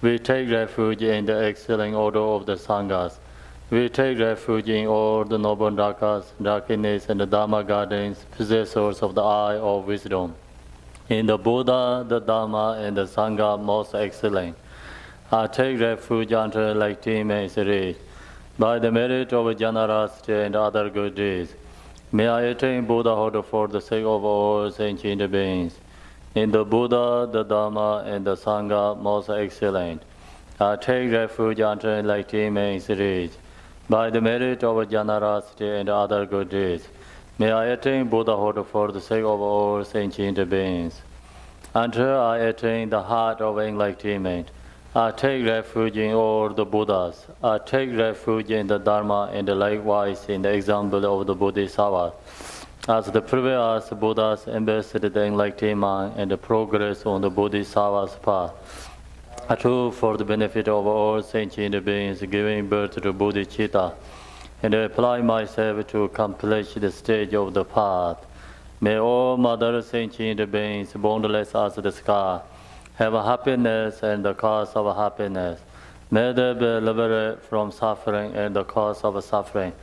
We take refuge in the excelling order of the Sanghas. We take refuge in all the noble Dhakas, darkness, and the Dharma gardens, possessors of the eye of wisdom. In the Buddha, the Dharma, and the Sangha most excellent. I take refuge under like teammates reach. By the merit of generosity and other good deeds, may I attain Buddhahood for the sake of all sentient beings. In the Buddha, the Dharma, and the Sangha most excellent. I take refuge under enlightenment reach. By the merit of generosity and other good deeds, may I attain Buddhahood for the sake of all sentient beings. Until I attain the heart of enlightenment, I take refuge in all the Buddhas. I take refuge in the Dharma and likewise in the example of the Bodhisattvas. As the previous Buddhas ambassaded the enlightenment and the progress on the Bodhisattva's path, I too, for the benefit of all sentient beings, giving birth to bodhicitta, and apply myself to accomplish the stage of the path. May all mother sentient beings, boundless as the sky, have happiness and the cause of happiness. May they be liberated from suffering and the cause of suffering.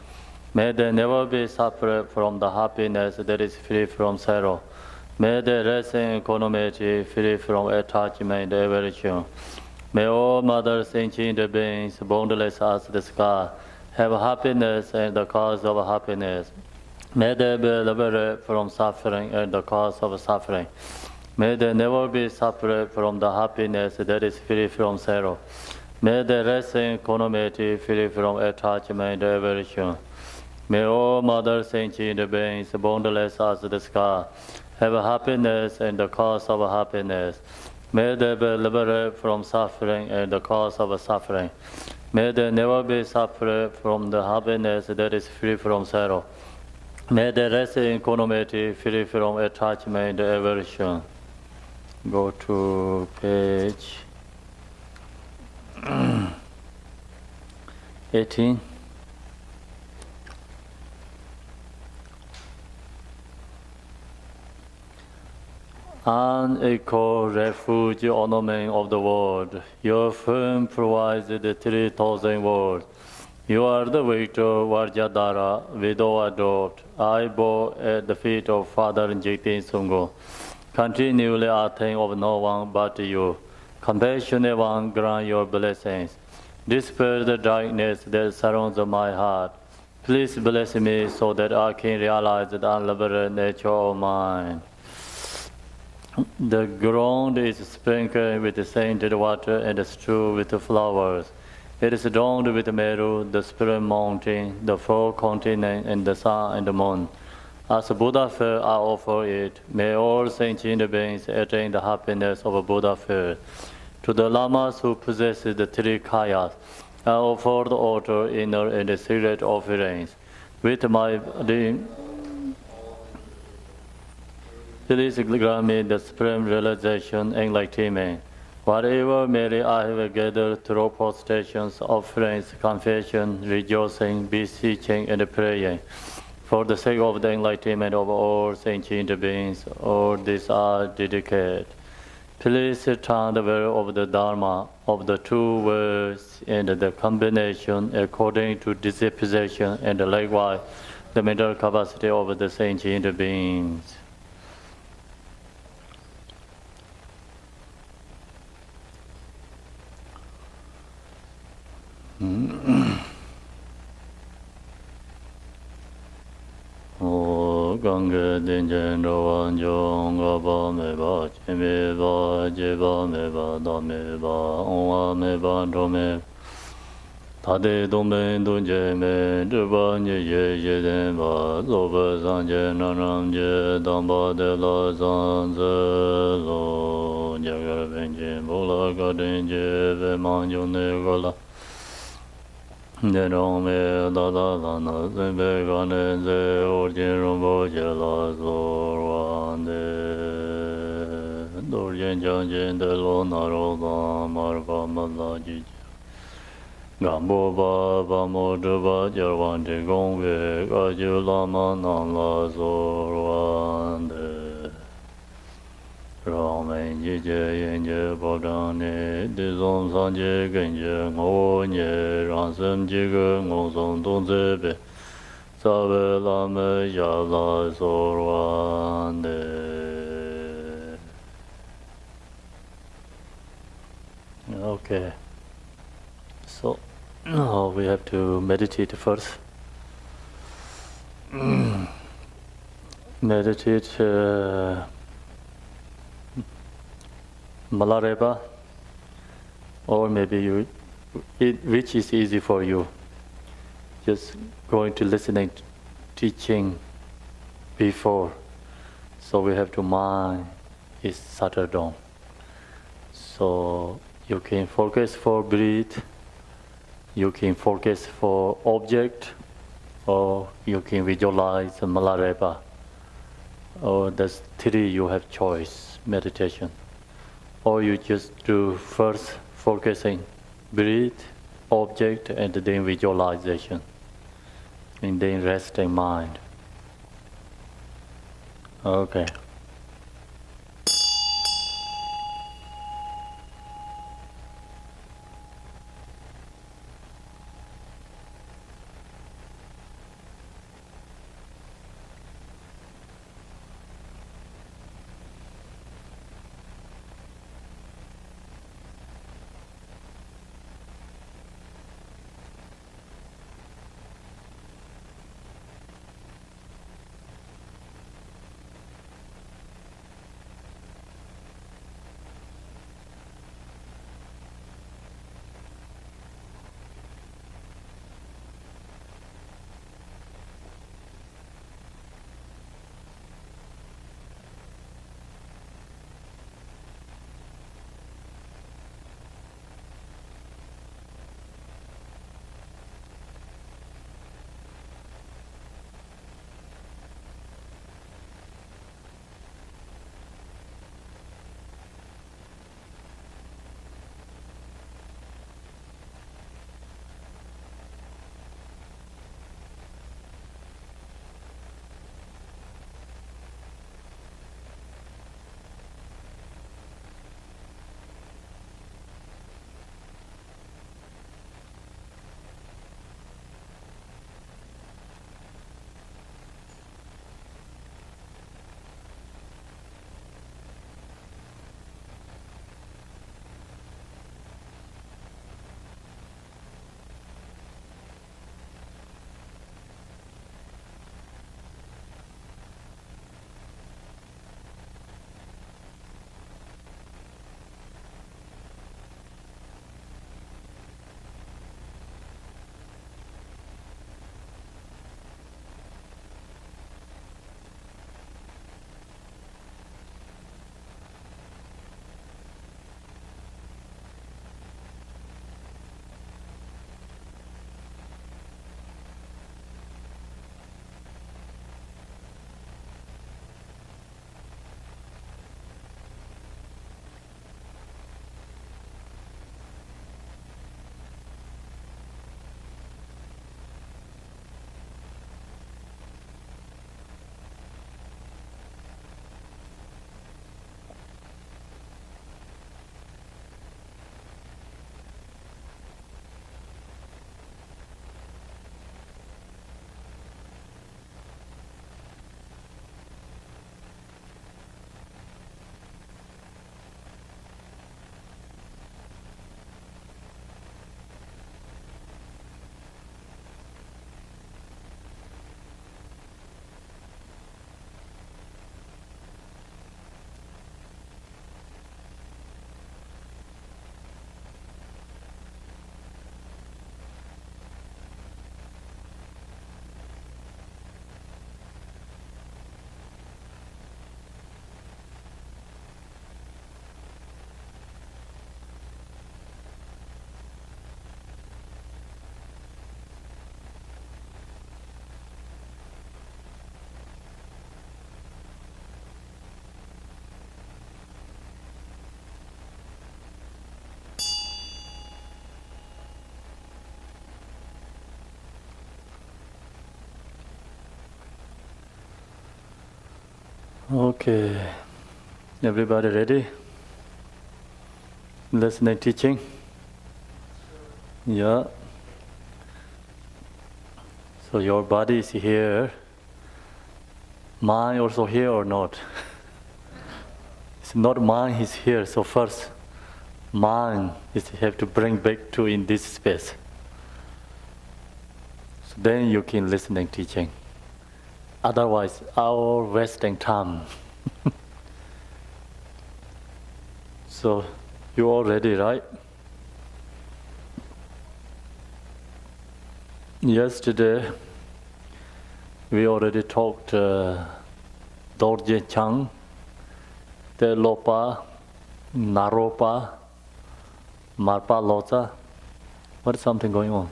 May they never be separate from the happiness that is free from sorrow. May they rest in equanimity, free from attachment and aversion. May all mother sentient beings, boundless as the sky, have happiness and the cause of happiness. May they be liberated from suffering and the cause of suffering. May they never be separate from the happiness that is free from sorrow. May they rest in equanimity, free from attachment and aversion. May all mother sentient beings, boundless as the sky, have happiness and the cause of happiness. May they be liberated from suffering and the cause of suffering. May they never be separate from the happiness that is free from sorrow. May they rest in equanimity, free from attachment and aversion. Go to page 18. Unequal refuge, ornament of the world. Your firm provides the 3,000 worlds. You are the victor, Vajradhara, widow adopt. I bow at the feet of Father Jigten Sungho. Continually I think of no one but you. Compassionate one, grant your blessings. Dispel the darkness that surrounds my heart. Please bless me so that I can realize the unlimited nature of mine. The ground is sprinkled with scented water and strewn with flowers. It is adorned with Meru, the spirit mountain, the four continents, and the sun and the moon. As Buddha fair, I offer it. May all sentient beings attain the happiness of a Buddha fair. To the lamas who possess the three kayas, I offer the altar, inner, and the secret offerings. With my please grant me the supreme realization and enlightenment. Whatever merit I have gathered through prostrations, offerings, confession, rejoicing, beseeching, and praying, for the sake of the enlightenment of all sentient beings, all these are dedicated. Please turn the will of the Dharma of the two words and the combination according to disposition and likewise the mental capacity of the sentient beings. Ganga Dinjan Rowan Jong Gaba Meba Chimeba Jeba Meba Dameba Onwa Meba Dome Tade Dome Dunje Me Duba Nye Ye Denba Zoba Sanje Nanam Je Damba De La Zanze Lo Jagar Benje Bola Gadenje Veman Jone Gola Nerome Dada Zembe Ganese Orjin Rombo Jela Zorwande Dorjen Janjen De Lo Naroda Marva Malaji Gambo Baba Moduba Jarwante Gongwe Gajulama Namla Zorwande Ramen Jije Yenje Bodane Dizon Sanje Genje Ngonye Ransem Jige Ngozon Donzebe Sabe Lame Yala Zorwande. Okay, so now we have to meditate first. Meditate Milarepa, or maybe which is easy for you. Just going to listening, teaching before, so we have to mind is settled down. So you can focus for breathe, you can focus for object, or you can visualize Milarepa. Or that's three you have choice meditation. Or you just do first focusing, breathe, object, and then visualization, and then resting mind. Okay. Okay, everybody ready? Listening, teaching? Yeah. So your body is here. Mind also here or not? It's not mind is here. So first, mind is have to bring back to in this space. So then you can listening, teaching. Otherwise, our wasting time. So you all ready, right? Yesterday, we already talked Dorje Chang, Telopa, Naropa, Marpa Lota. What is something going on?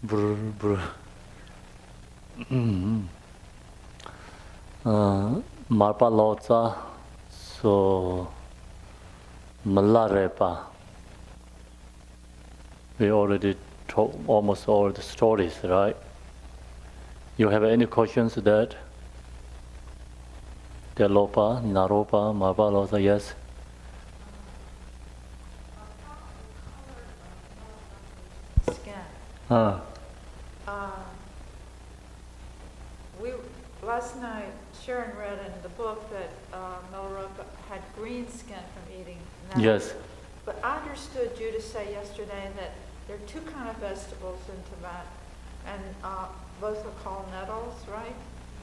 Brr, brr. Marpa Lota, so Milarepa. We already told almost all the stories, right? You have any questions to that? Telopa, Naropa, Marpa Lota, yes? Skin. Last night, Sharon read in the book that Milarepa had green skin from eating nuts. Yes. But I understood you to say yesterday that there are two kind of vegetables in Tibet, and both are called nettles, right?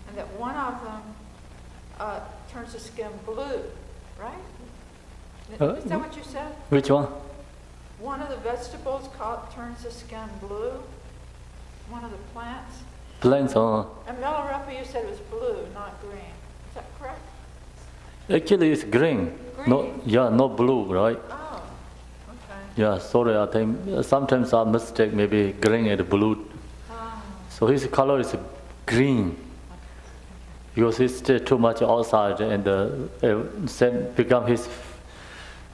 And that one of them turns the skin blue, right? Is that what you said? Which one? One of the vegetables turns the skin blue. One of the plants. Plants, And Milarepa, you said it was blue, not green. Is that correct? Actually, it's green. Green? No, yeah, not blue, right? Oh, okay. Yeah, sorry, I think sometimes I mistake maybe green and blue. Oh. So his color is green because he stay too much outside and same become his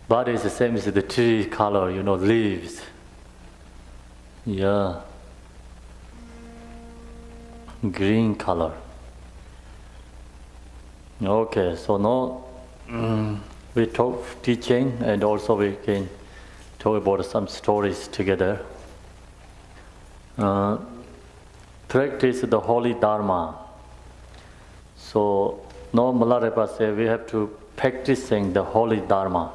body is the same as the tree color, leaves. Yeah. Green color. Okay, so now we talk teaching and also we can talk about some stories together. Practice the holy Dharma. So now Milarepa said we have to practicing the holy Dharma.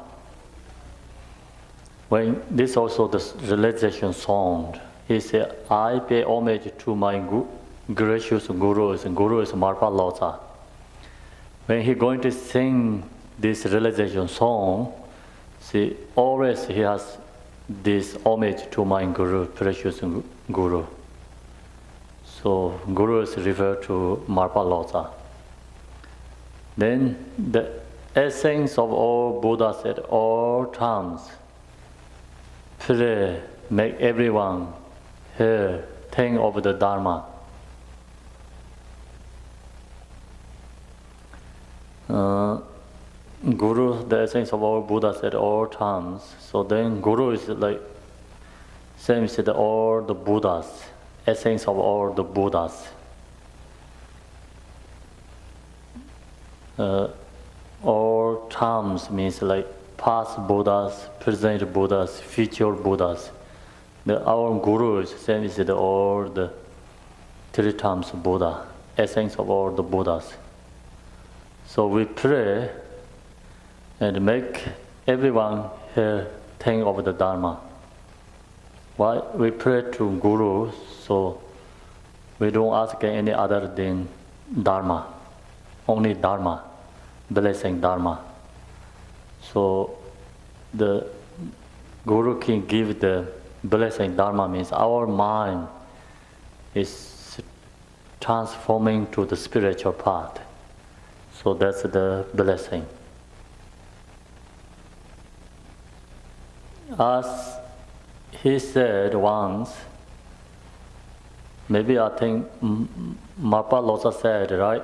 When this also the realization song, he said, I pay homage to my gracious gurus, and Guru is Marpa Lotsa. When he going to sing this realization song, see, always he has this homage to my Guru, precious Guru. So Guru is referred to Marpa Lotsa. Then the essence of all Buddhas at all times, pray, make everyone hear, think of the Dharma. Guru, the essence of all Buddhas at all times. So then Guru is like same as all the Buddhas, essence of all the Buddhas. All times means like past Buddhas, present Buddhas, future Buddhas. Our Guru is same as all the three times Buddha, essence of all the Buddhas. So we pray and make everyone here think of the Dharma. Why we pray to Guru? So we don't ask any other than Dharma, only Dharma, blessing Dharma. So the Guru can give the blessing Dharma means our mind is transforming to the spiritual path. So that's the blessing. As he said once, maybe I think Marpa Lotsa said, right?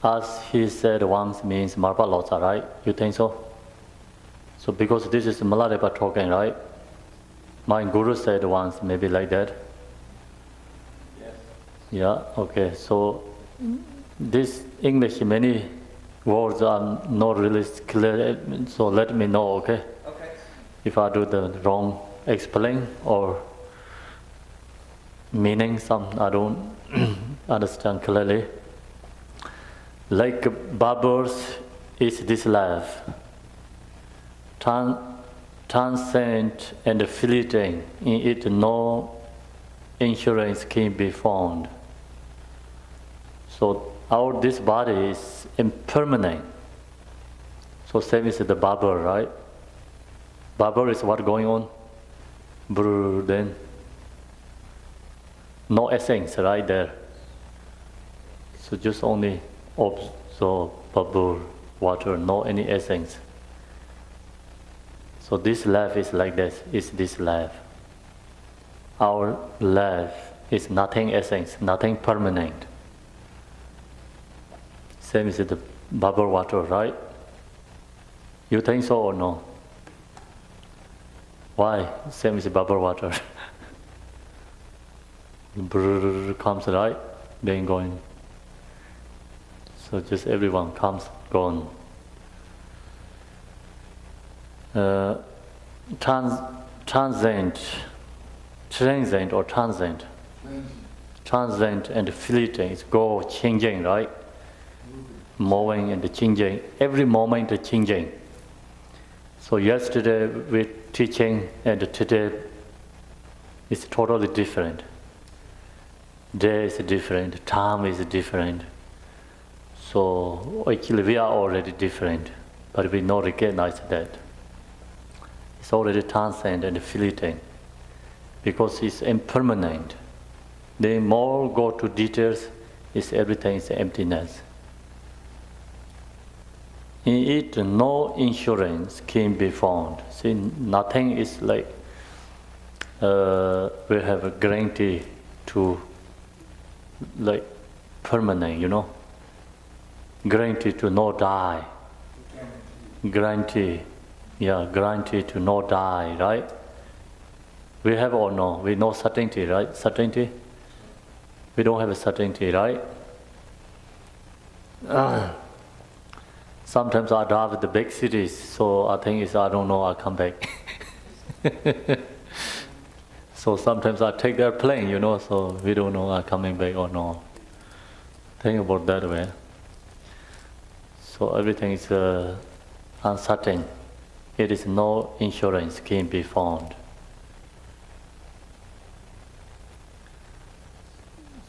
As he said once means Marpa Lotsa, right? You think so? So because this is Milarepa talking, right? My Guru said once, maybe like that. Yes. Yeah, okay. So This English, many words are not really clear, so let me know, okay? Okay. If I do the wrong explain or meaning, some I don't understand clearly. Like bubbles is this life, transcend and fleeting. In it, no insurance can be found. So this body is impermanent. So same is the bubble, right? Bubble is what going on? Brr, then no essence right there. So just only absorb bubble, water, no any essence. So this life is like this, is this life. Our life is nothing essence, nothing permanent. Same as the bubble water, right? You think so or no? Why? Same as bubble water. Brrr comes, right? Then going. So just everyone comes, gone. Transient and fleeting. It's go changing, right? Moving and changing. Every moment changing. So yesterday we're teaching and today it's totally different. Day is different, time is different. So actually we are already different, but we don't recognize that. It's already transient and fleeting because it's impermanent. The more go to details, is everything is emptiness. In it, no insurance can be found. See, nothing is like we have a guarantee to like permanent, you know. Guarantee to not die. Guarantee to not die, right? We have or no? We know certainty, right? Certainty? We don't have a certainty, right? Sometimes I drive the big cities, so I think I don't know, I'll come back. So sometimes I take their plane, you know, so we don't know I'm coming back or no. Think about that way. So everything is uncertain. It is no insurance can be found.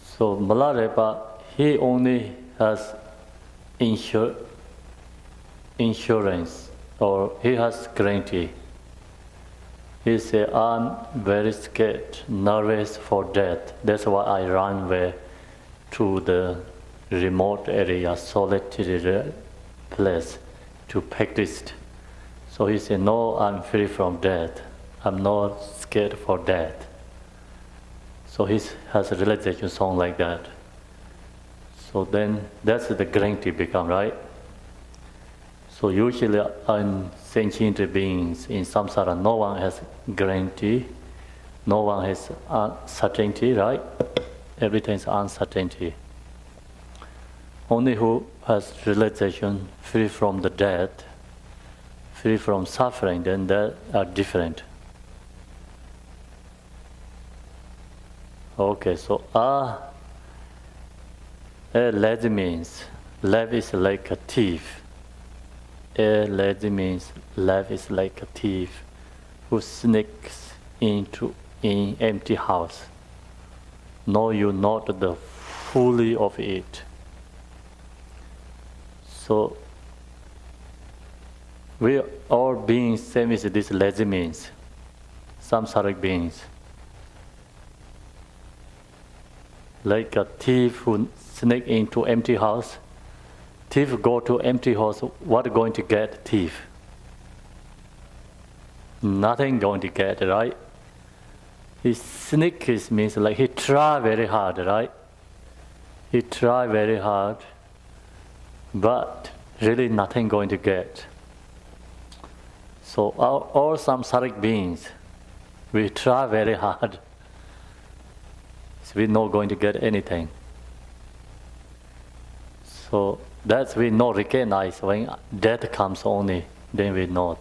So Milarepa, he only has insurance or he has guarantee. He said, I'm very scared, nervous for death. That's why I run away to the remote area, solitary place to practice. So he said, no, I'm free from death. I'm not scared for death. So he has a realization song like that. So then that's the guarantee become, right? So usually in sentient beings in samsara, no one has guarantee, no one has certainty, right? Everything is uncertainty. Only who has realization free from the death, free from suffering, then they are different. Okay, so a lazy means life is like a thief. A lazy means life is like a thief who sneaks into an empty house. Know you not the fully of it. So we all beings same as this lazy means, samsaric beings. Like a thief who sneak into empty house. Thief go to empty house, what going to get thief? Nothing going to get, right? He sneak means like he try very hard, right? He try very hard, but really nothing going to get. So all samsaric beings, we try very hard. So we're not going to get anything. So that's we not recognize when death comes only, then we know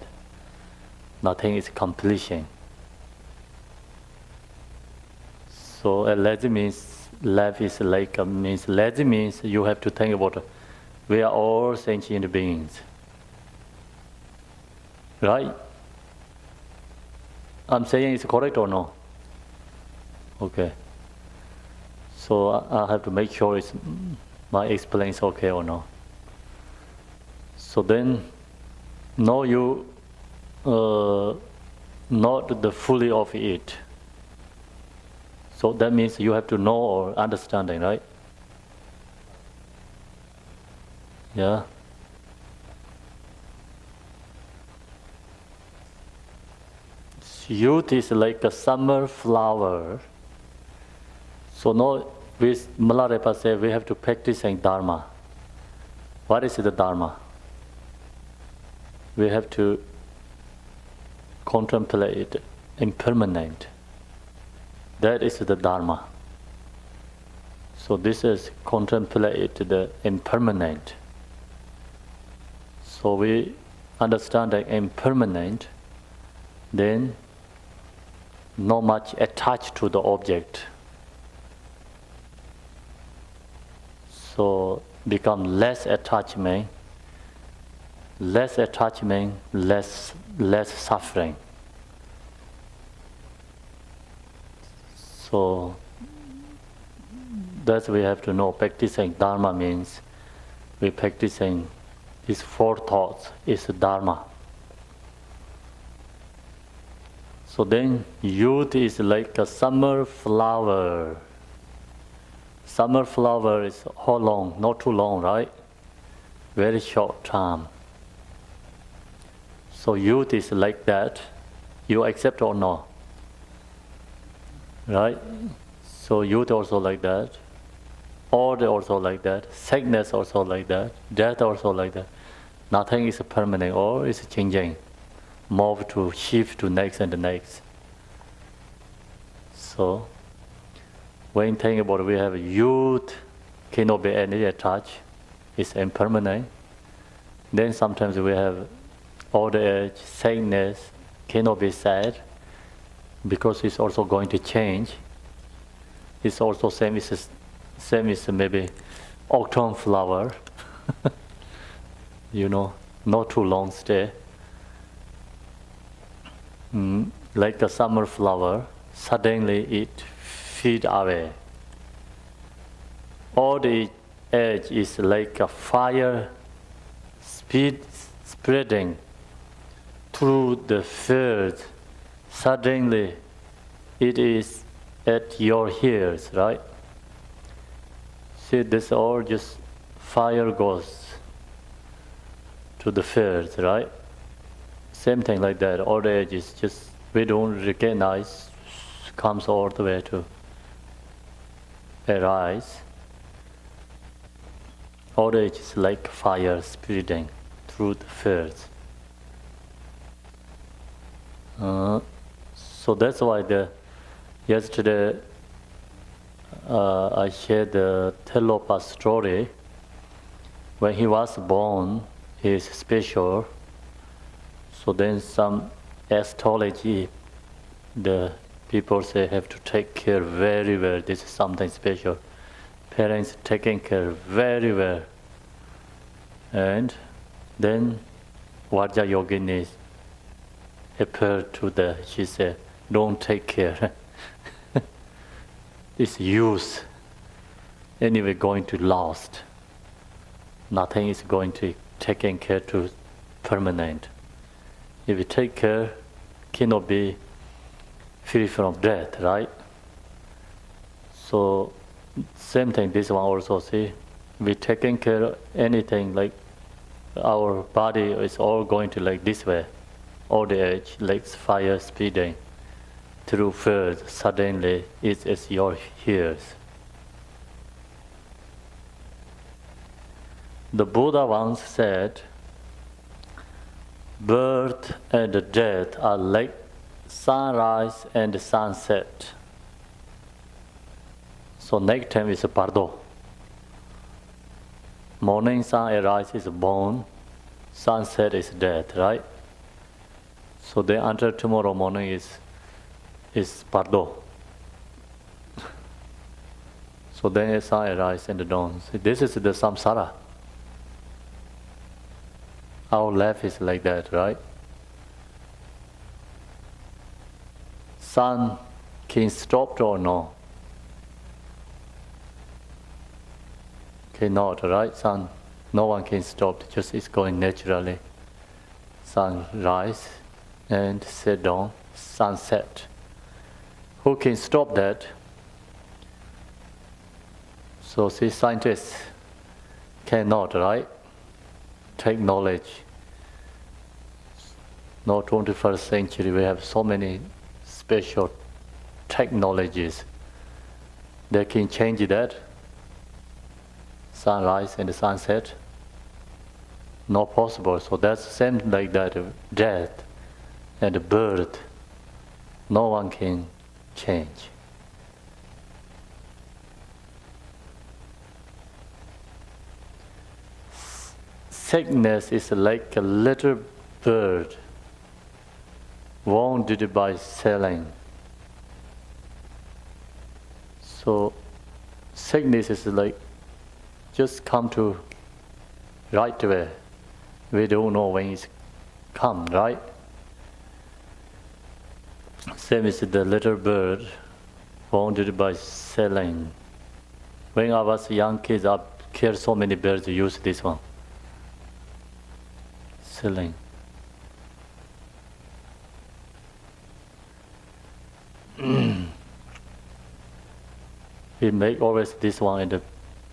nothing is completion. So lazy means life is like means lazy means you have to think about we are all sentient beings, right? I'm saying it's correct or no? Okay. So I have to make sure it's my explain is okay or no. So then, know you not the fully of it. So that means you have to know or understanding, right? Yeah. Youth is like a summer flower. So now with Milarepa say we have to practice in Dharma. What is the Dharma? We have to contemplate impermanent. That is the Dharma. So this is contemplate the impermanent. So we understand that impermanent, then not much attached to the object. So become less attachment, less suffering. So that's we have to know. Practicing Dharma means we practicing these four thoughts is Dharma. So then youth is like a summer flower. Summer flower is how long? Not too long, right? Very short time. So youth is like that. You accept or not? Right? So youth also like that. Old also like that. Sickness also like that. Death also like that. Nothing is permanent or is changing. Move to shift to next and the next. So when think about it, we have youth, cannot be any attached, it's impermanent. Then sometimes we have old age, sadness, cannot be sad, because it's also going to change. It's also same as maybe autumn flower, not too long stay. Like a summer flower, suddenly it fade away. Old age is like a fire spreading through the field. Suddenly it is at your ears, right? See, this all just fire goes to the field, right? Same thing like that. Old age is just we don't recognize, comes all the way to arise. Old age is like fire spreading through the fields. So that's why yesterday I shared the Telopa story. When he was born, he is special. So then some astrology, the people say have to take care very well. This is something special. Parents taking care very well. And then Vajra Yogini appeared to she said, don't take care. It's use. Anyway, going to last. Nothing is going to taking care to permanent. If you take care, cannot be free from death, right? So same thing, this one also, see, we taking care of anything, like our body is all going to like this way, old age, like fire speeding through fields, suddenly it's at your ears. The Buddha once said, birth and death are like sunrise and sunset. So next time is Pardo. Morning sun arises is born, sunset is death, right? So then until tomorrow morning is Pardo. So then the sun arises and the dawn. So this is the samsara. Our life is like that, right? Sun can stop or no? Cannot, right? Sun, no one can stop. Just it's going naturally. Sun rise and set down. Sunset. Who can stop that? So see, scientists cannot, right? Take knowledge. No 21st century, we have so many special technologies that can change that. Sunrise and the sunset. Not possible. So that's the same like that. Death and birth. No one can change. Sickness is like a little bird wounded by selling. So sickness is like just come to right away. We don't know when it's come, right? Same as the little bird wounded by selling. When I was young kids, I killed so many birds, use this one. Selling. We make always this one and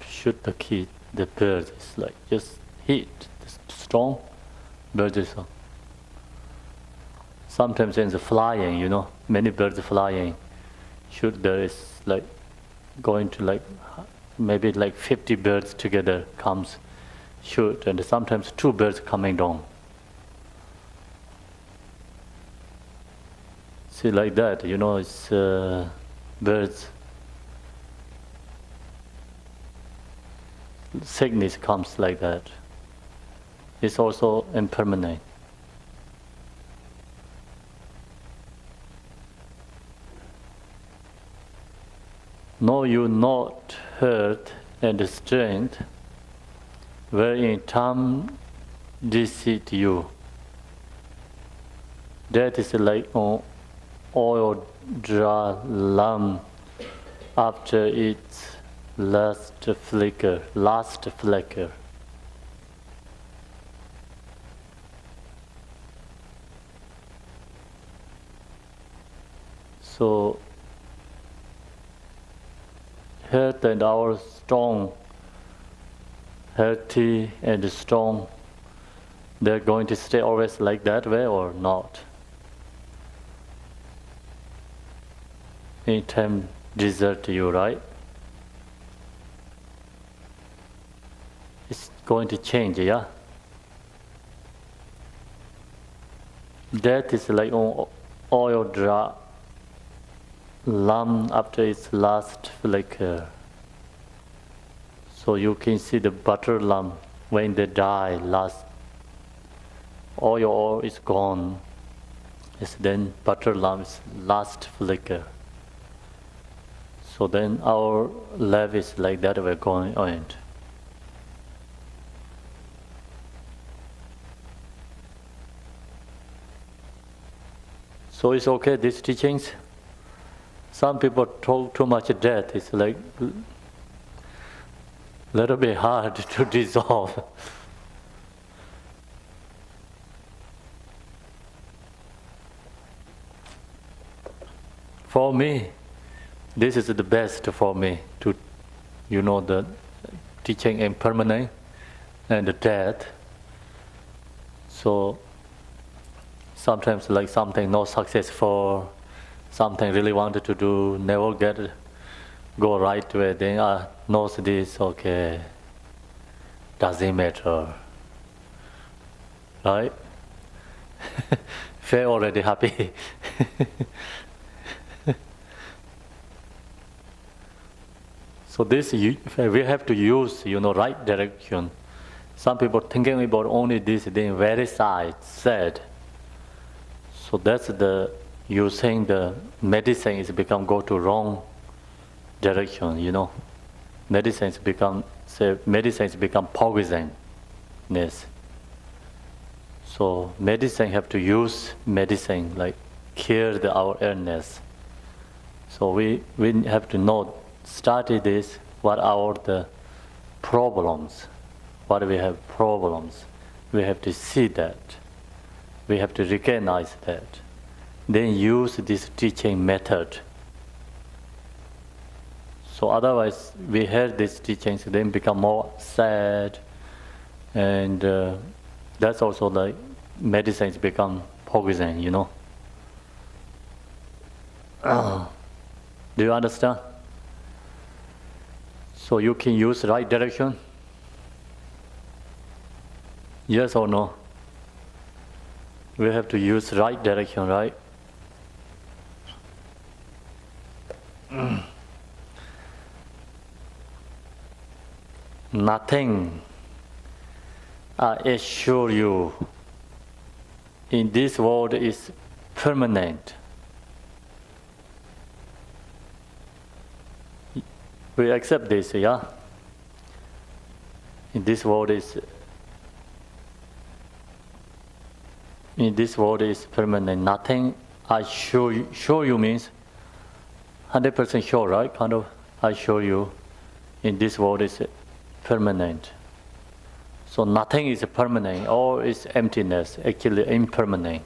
shoot the kid, the bird. It's like just hit strong bird is sometimes in the flying, you know, many birds flying. Shoot there is like going to like maybe like 50 birds together comes shoot, and sometimes 2 birds coming down. See like that, you know, it's birds. Sickness comes like that. It's also impermanent. Know you not hurt and strength, wherein time deceit you. That is like oil dry lamp after its last flicker. So health and our strong, healthy and strong, they're going to stay always like that way or not? Anytime desert you, right? It's going to change, yeah? Death is like oil drop lamp after its last flicker. So you can see the butter lamp when they die, last oil is gone. It's then butter lamp's last flicker. So then our life is like that, we're going on. So it's okay, these teachings. Some people talk too much death. It's like a little bit hard to dissolve. For me, this is the best for me to, you know, the teaching impermanent and the death. So sometimes like something not successful, something really wanted to do, never go right way, then knows this, okay, doesn't matter, right? Fair already happy. So this we have to use, right direction. Some people thinking about only this, then very sad. So that's you saying the medicine is go to wrong direction. Medicines become poisonous. So medicine have to use medicine like cure our illness. So we have to study this, what are the problems, what we have problems. We have to see that. We have to recognize that. Then use this teaching method. So otherwise, we hear these teachings, then become more sad, and that's also like medicines become poison. Do you understand? So you can use right direction? Yes or no? We have to use right direction, right? Nothing, I assure you, in this world is permanent. We accept this, yeah? In this world is permanent. Nothing, I sure you means 100% sure, right? Kind of, I show you, in this world is permanent. So nothing is permanent, all is emptiness, actually impermanent.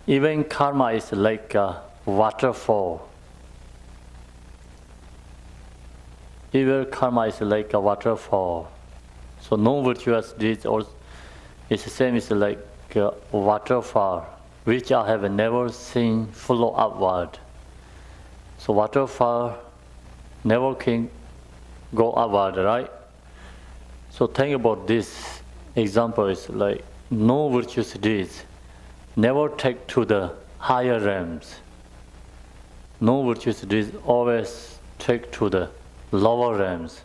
Even karma is like a waterfall. Even karma is like a waterfall. So no virtuous deeds is the same as like a waterfall, which I have never seen flow upward. So waterfall never can go upward, right? So think about this example is like no virtuous deeds never take to the higher realms. No virtuous deeds always take to the lower realms.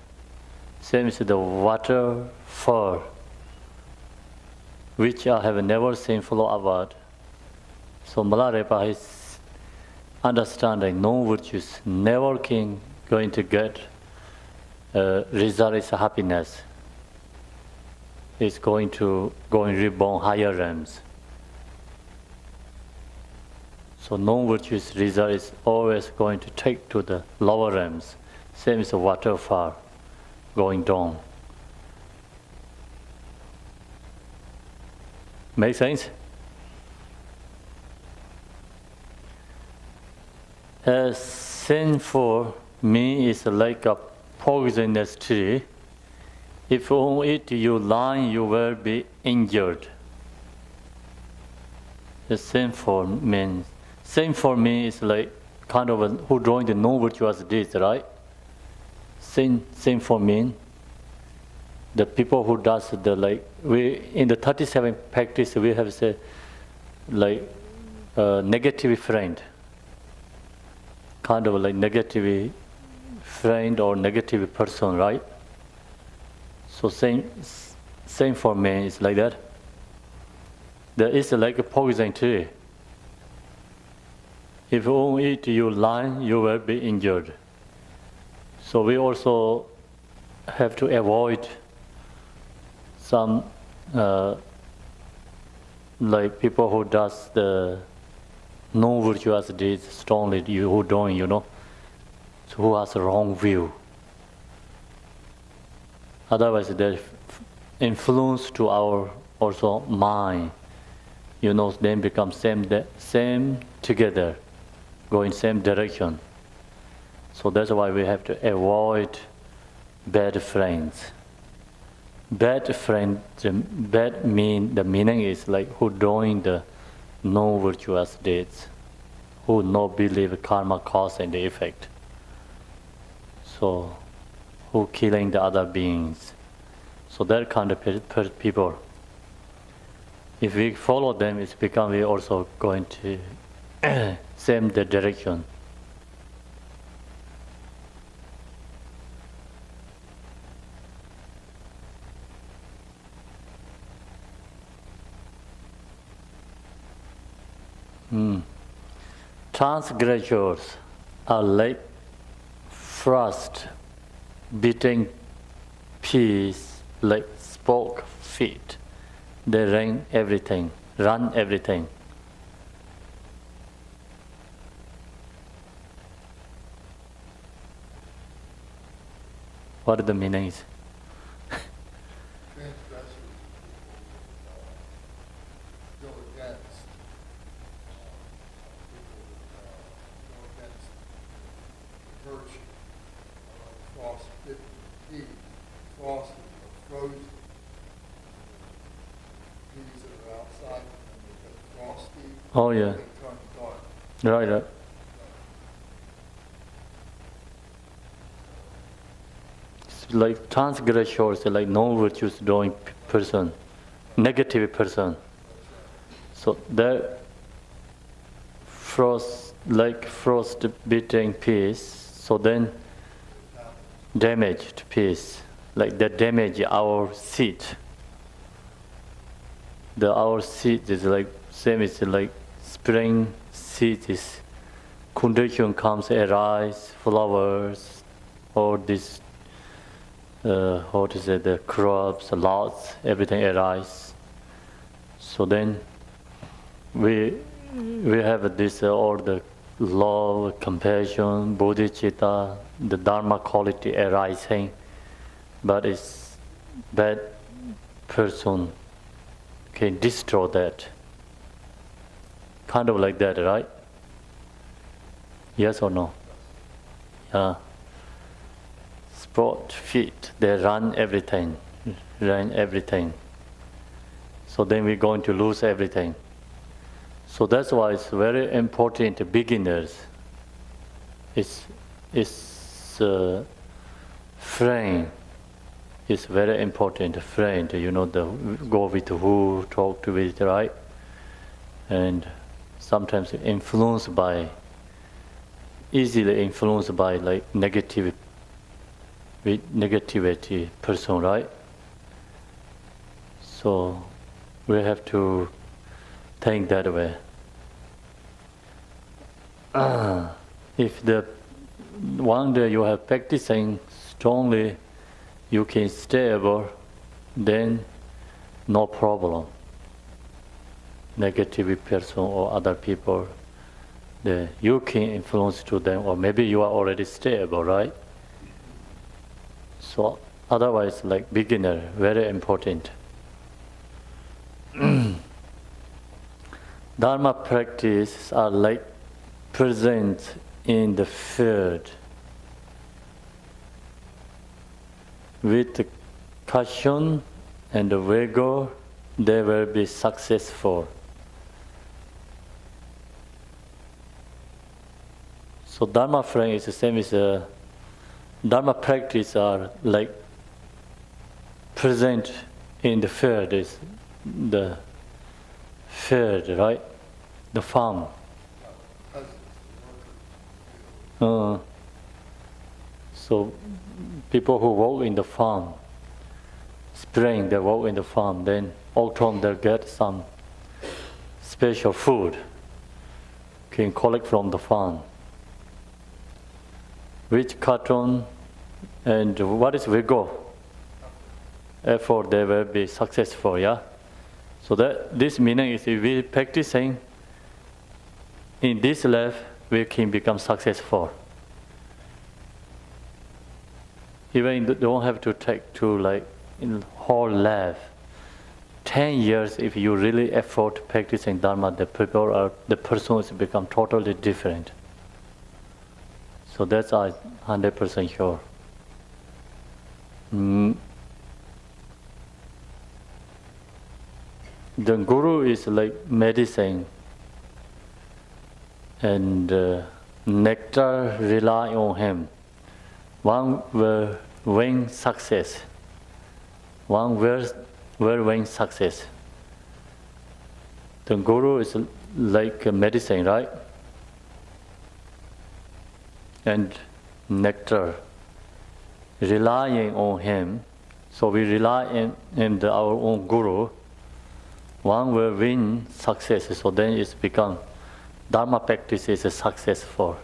Same as the waterfall, which I have never seen flow upward. So Milarepa is understanding no virtues never can going to get result is happiness. It's going reborn higher realms. So no virtues result is always going to take to the lower realms. Same as a waterfall going down. Make sense? Sin for me is like a poisonous tree. If on it you lie, you will be injured. The sin for me is like kind of who doing the no virtuous deeds, right? Sin for me. The people who does we in the 37 practice we have said negative friend. Kind of like negative friend or negative person, right? So same for me is like that. There is like a poison tree. If on it you lie, you will be injured. So we also have to avoid some like people who does the no virtuous deeds strongly, who doing, so who has a wrong view. Otherwise, there's influence to our also mind, then become same together, going same direction. So that's why we have to avoid bad friends. Bad friend, the meaning is like who doing the no virtuous deeds, who no believe karma cause and the effect. So, who killing the other beings. So that kind of people, if we follow them, we also going to same the direction. Transgressors are like frost beating peas, like spoke feet. They run everything. What the meaning is? Transgressors go against virtue, frosted or frozen peas that are outside and they get frosty. Oh yeah. They turn dark. Right. It's like transgressors, like no virtues doing person, negative person. So that frost beating peace, so then damaged peace, like that damage our seed. Our seed is like same as like spring seed is condition comes arise, flowers, or this how to say the crops, lots, everything arise. So then we have this all the love, compassion, bodhicitta, the dharma quality arising, but it's bad person can destroy that. Kind of like that, right? Yes or no? Yeah. Sport feet, they run everything. So then we're going to lose everything. So that's why it's very important beginners. Friend is very important. Friend, go with who, talk to with, right? And sometimes easily influenced by like negativity person, right? So we have to think that way. If one day you are practicing strongly, you can stable, then no problem. Negative person or other people, you can influence to them, or maybe you are already stable, right? So otherwise, like beginner, very important. Dharma practice are like present in the field with caution and vigor. They will be successful. So Dharma frame is the same as Dharma practice are like present in the field, is the field, right? The farm. So people who work in the farm, spring they work in the farm, then autumn they get some special food, can collect from the farm. Which carton and what is vigor? Effort, they will be successful, yeah? So this meaning is if we practicing in this life, we can become successful. Even don't have to take to like in whole life. 10 years, if you really effort practicing Dharma, the person has become totally different. So that's 100% sure. The guru is like medicine, and nectar rely on him. One will win success. One will win success. The guru is like a medicine, right? and nectar, relying on him. So we rely in our own guru. One will win success, so then it's become Dharma practice is successful.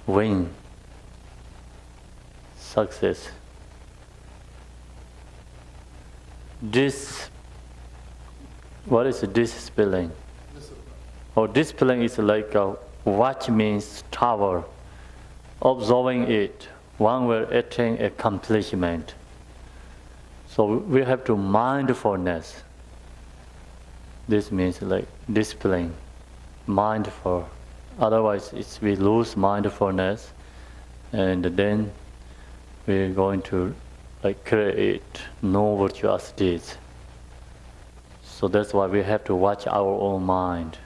Win success. This, what is discipline? Or discipline is like a watch means tower. Observing it, one will attain accomplishment. So we have to mindfulness. This means like discipline, mindful. Otherwise, we lose mindfulness, and then we're going to like create no virtuous deeds. So that's why we have to watch our own mind.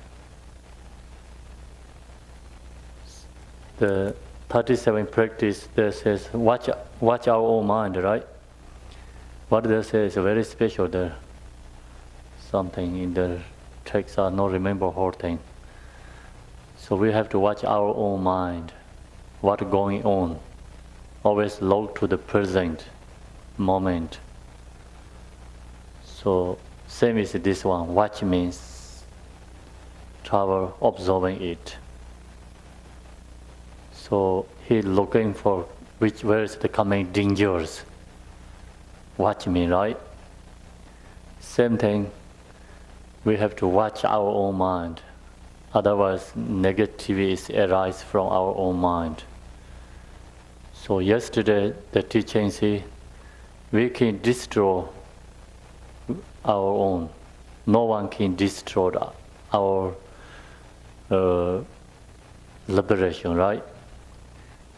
The 37 practice there says watch our own mind, right? What they say is very special there. Something in the text I don't remember whole thing. So we have to watch our own mind, what's going on. Always look to the present moment. So same as this one. Watch means travel, observing it. So he's looking for where is the coming dangers. Watch me, right? Same thing. We have to watch our own mind. Otherwise, negativity arises from our own mind. So yesterday, the teaching said, we can destroy our own. No one can destroy our liberation, right?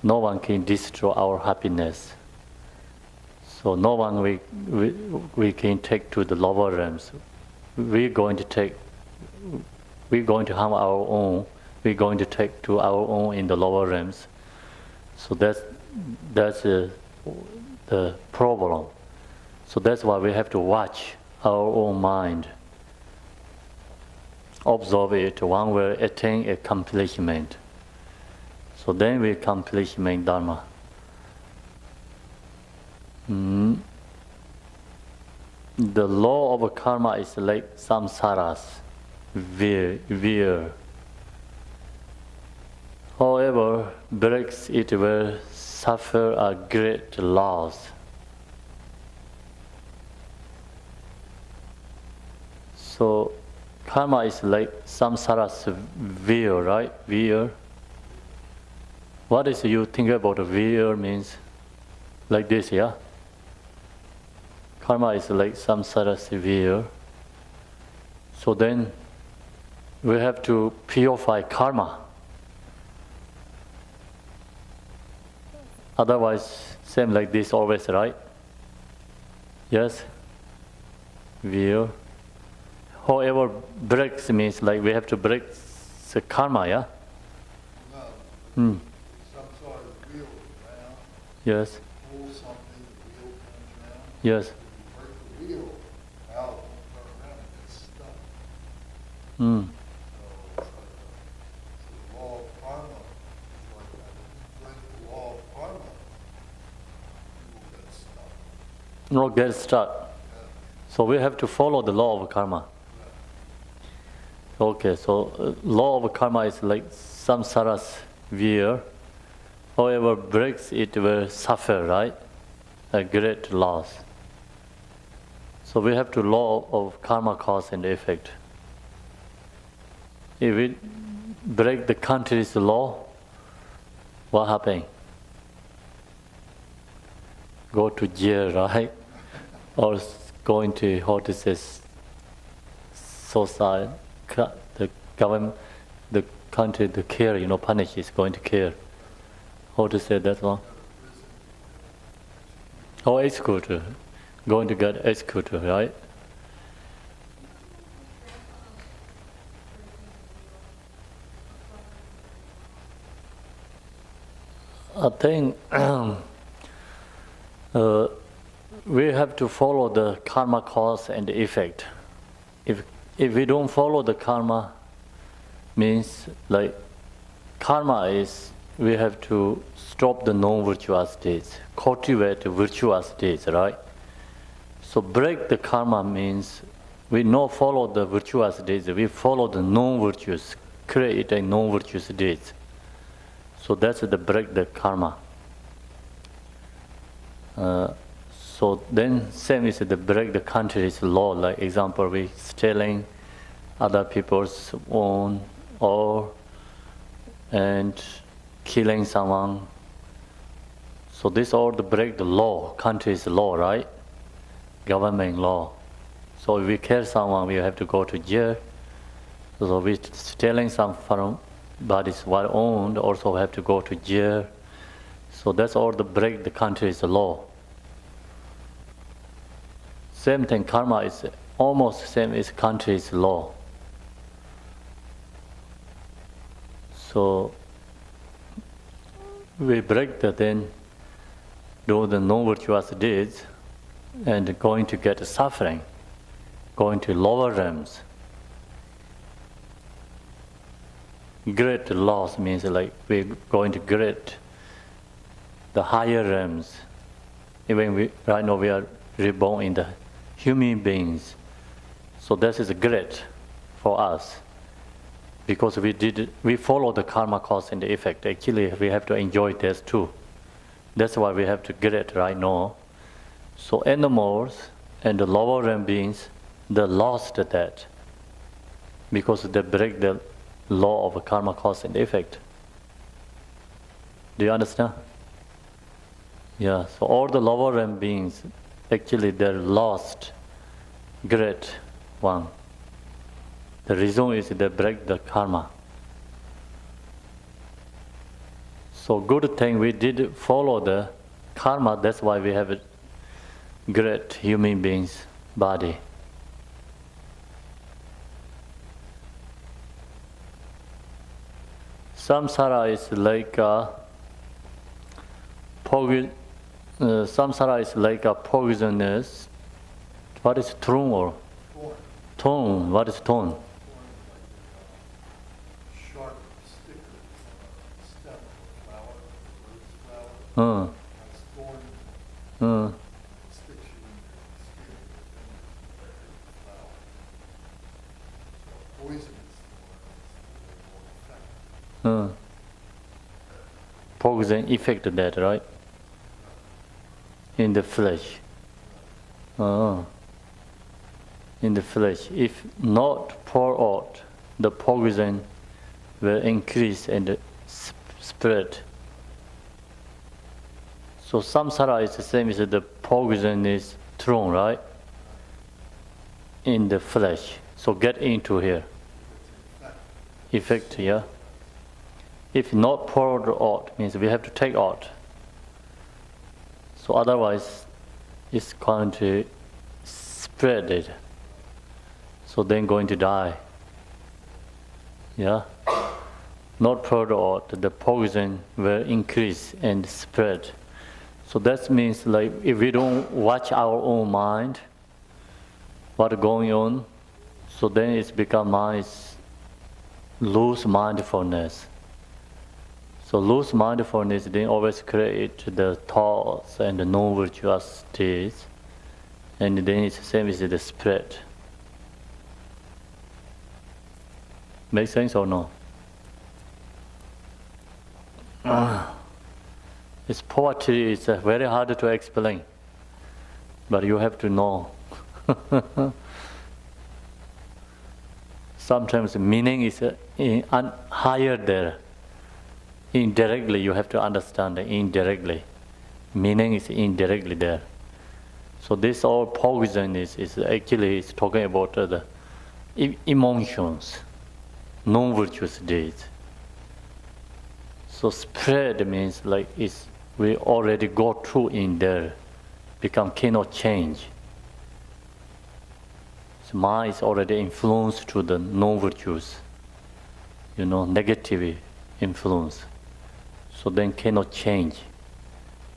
No one can destroy our happiness. So no one we can take to the lower realms. We're going to harm our own. We're going to take to our own in the lower realms. So that's the problem. So that's why we have to watch our own mind. Observe it. One will attain accomplishment. So then we accomplishment Dharma. The law of karma is like samsaras, weir. However, breaks it will suffer a great loss. So, karma is like samsaras, weir, right? Weir. What is you think about weir means? Like this, yeah? Karma is like samsara weir. So then we have to purify karma. Otherwise, same like this always, right? Yes? Weir. However, breaks means like we have to break the karma, yeah? No. Some sort of wheel around. Yes. Pull something, the wheel comes around. Yes. Break the wheel out, won't turn around, it gets stuck. Mm. So it's the law of karma. It's like that. If you break the law of karma, you will get stuck. No, get stuck. Yeah. So we have to follow the law of karma. Okay, so law of karma is like samsara's weir. However, breaks it will suffer, right? A great loss. So we have to law of karma cause and effect. If we break the country's law, what happens? Go to jail, right? Or going to how to say society, the government, the country, the care, punish is going to care. How to say that one? Oh, executor. Going to get executor, right? I think we have to follow the karma cause and effect. If we don't follow the karma, means like Karma is we have to stop the non-virtuous deeds, cultivate virtuous deeds, right? So break the karma means we not follow the virtuous deeds, we follow the non-virtuous, create a non-virtuous deeds. So that's the break the karma. So then same is the break the country's law, like example we stealing other people's own or and killing someone. So this all the break the law, country's law, right? Government law. So if we kill someone, we have to go to jail. So we stealing some from bodies well owned, also have to go to jail. So that's all the break the country's law. Same thing, karma is almost same as country's law. So we break the then do the non-virtuous deeds and going to get suffering, going to lower realms. Great loss means like we're going to great the higher realms. Even right now we are reborn in the human beings. So this is great for us. Because we follow the karma cause and the effect. Actually, we have to enjoy this too. That's why we have to get it right now. So animals and the lower realm beings, they lost that because they break the law of karma cause and effect. Do you understand? Yeah. So all the lower realm beings, actually, they're lost. Great one. The reason is they break the karma. So good thing we did follow the karma, that's why we have a great human beings body. Samsara is like a poisonous. What is thorn or thorn? What is thorn? Sharp sticker, stem of a flower, rose flower, has thorns, sticks you in your skin, and the flower. So poisonous thorns, they won't affect. Poison effect that, right? In the flesh. In the flesh. If not pour out, the poison will increase and spread. So samsara is the same as the poison is thrown, right? In the flesh. So get into here. Effect, yeah. If not poured out, means we have to take out. So otherwise, it's going to spread it. So then going to die. Yeah. Not poured out, the poison will increase and spread. So that means like if we don't watch our own mind, what's going on, so then it's become lose mindfulness. So lose mindfulness, then always create the thoughts and the non-virtuous deeds, and then it's the same as the spread. Make sense or no? It's poetry, it's very hard to explain, but you have to know. Sometimes the meaning is higher there. Indirectly, you have to understand indirectly. Meaning is indirectly there. So this all poison is actually is talking about the emotions, non-virtuous deeds. So spread means like we already go through in there, cannot change. So mind is already influenced to the non-virtuous, negative influence. So then cannot change.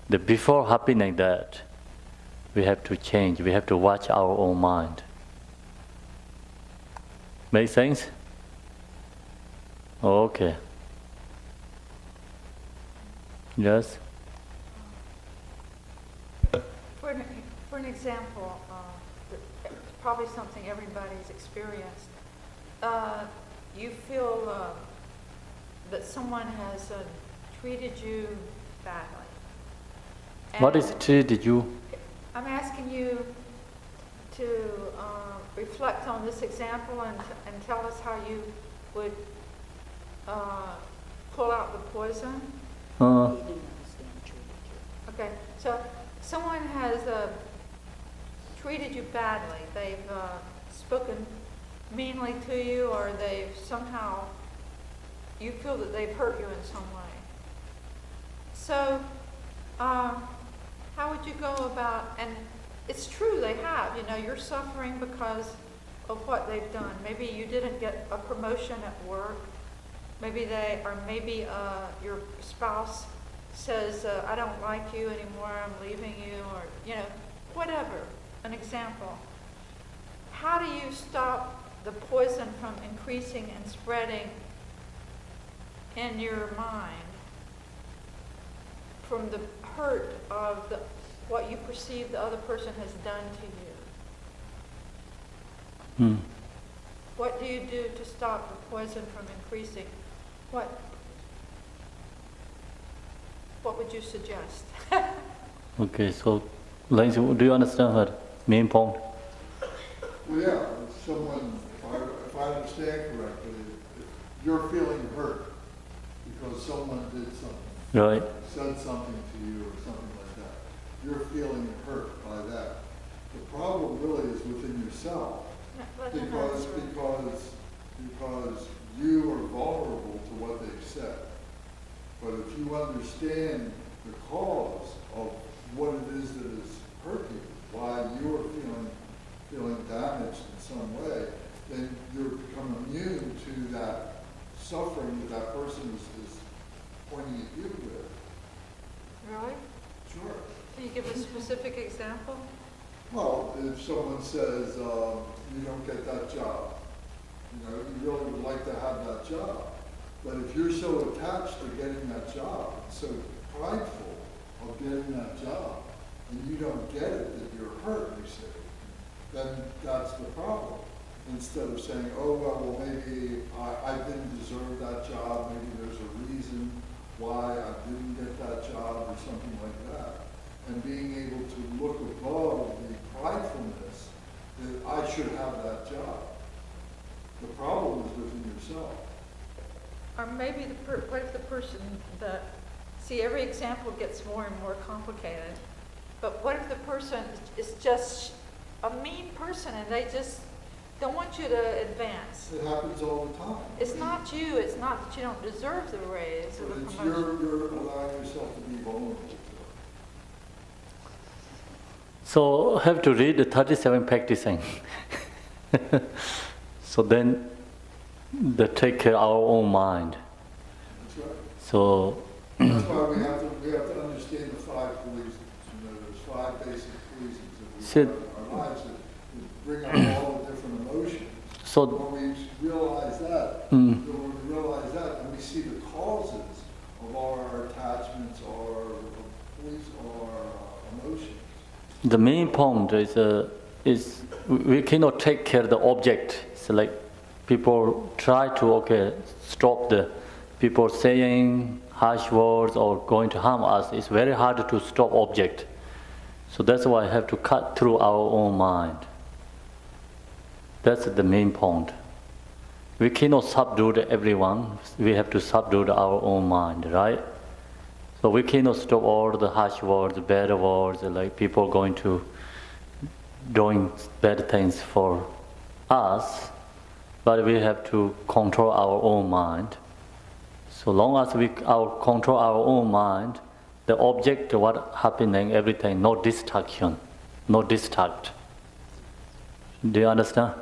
The before happening that, we have to change. We have to watch our own mind. Make sense? Okay. Yes. For an example, it's probably something everybody's experienced. You feel that someone has treated you badly. What is And treated you? I'm asking you to reflect on this example and tell us how you would pull out the poison. Uh, Okay, so someone has treated you badly. They've spoken meanly to you, or they've somehow, you feel that they've hurt you in some way. So, how would you go about, and it's true they have, you know, you're suffering because of what they've done. Maybe you didn't get a promotion at work. Maybe your spouse says, I don't like you anymore, I'm leaving you, or, you know, whatever, an example. How do you stop the poison from increasing and spreading in your mind from the hurt of what you perceive the other person has done to you? What do you do to stop the poison from increasing? What would you suggest? Okay, so do you understand her main point? Well, yeah, if I understand correctly, if you're feeling hurt because someone did something, Right. said something to you or something like that, you're feeling hurt by that. The problem really is within yourself, because you are vulnerable to what they've said. But if you understand the cause of what it is that is hurting you, why you are feeling damaged in some way, then you become immune to that suffering that person is pointing at you with. Really? Sure. Can you give a specific example? Well, if someone says, you don't get that job, you know, you really would like to have that job. But if you're so attached to getting that job, so prideful of getting that job, and you don't get it, that you're hurt, you see, then that's the problem. Instead of saying, oh, well, maybe I didn't deserve that job, maybe there's a reason why I didn't get that job or something like that. And being able to look above the pridefulness that I should have that job. The problem is within yourself. Or maybe what if the person see, every example gets more and more complicated, but what if the person is just a mean person and they just don't want you to advance? It happens all the time. It's not you, it's not that you don't deserve the raise or But the it's promotion. you're allowing yourself to be vulnerable to it. So have to read the 37 practicing. So then they take care of our own mind. That's right. So That's why we have to understand the 5 poisons. You know, there's 5 basic poisons that So- we have in our lives that bring up all the different emotions. so When we realize that, and we see the causes of our attachments or emotions. the main point is we cannot take care of the object. So like people try to stop the people saying harsh words or going to harm us. It's very hard to stop object. So that's why I have to cut through our own mind. That's the main point. We cannot subdue everyone. We have to subdue our own mind, right? So we cannot stop all the harsh words, bad words, like people going to doing bad things for us, but we have to control our own mind. So long as we control our own mind, the object, what happening, everything, no distraction, no distract. Do you understand?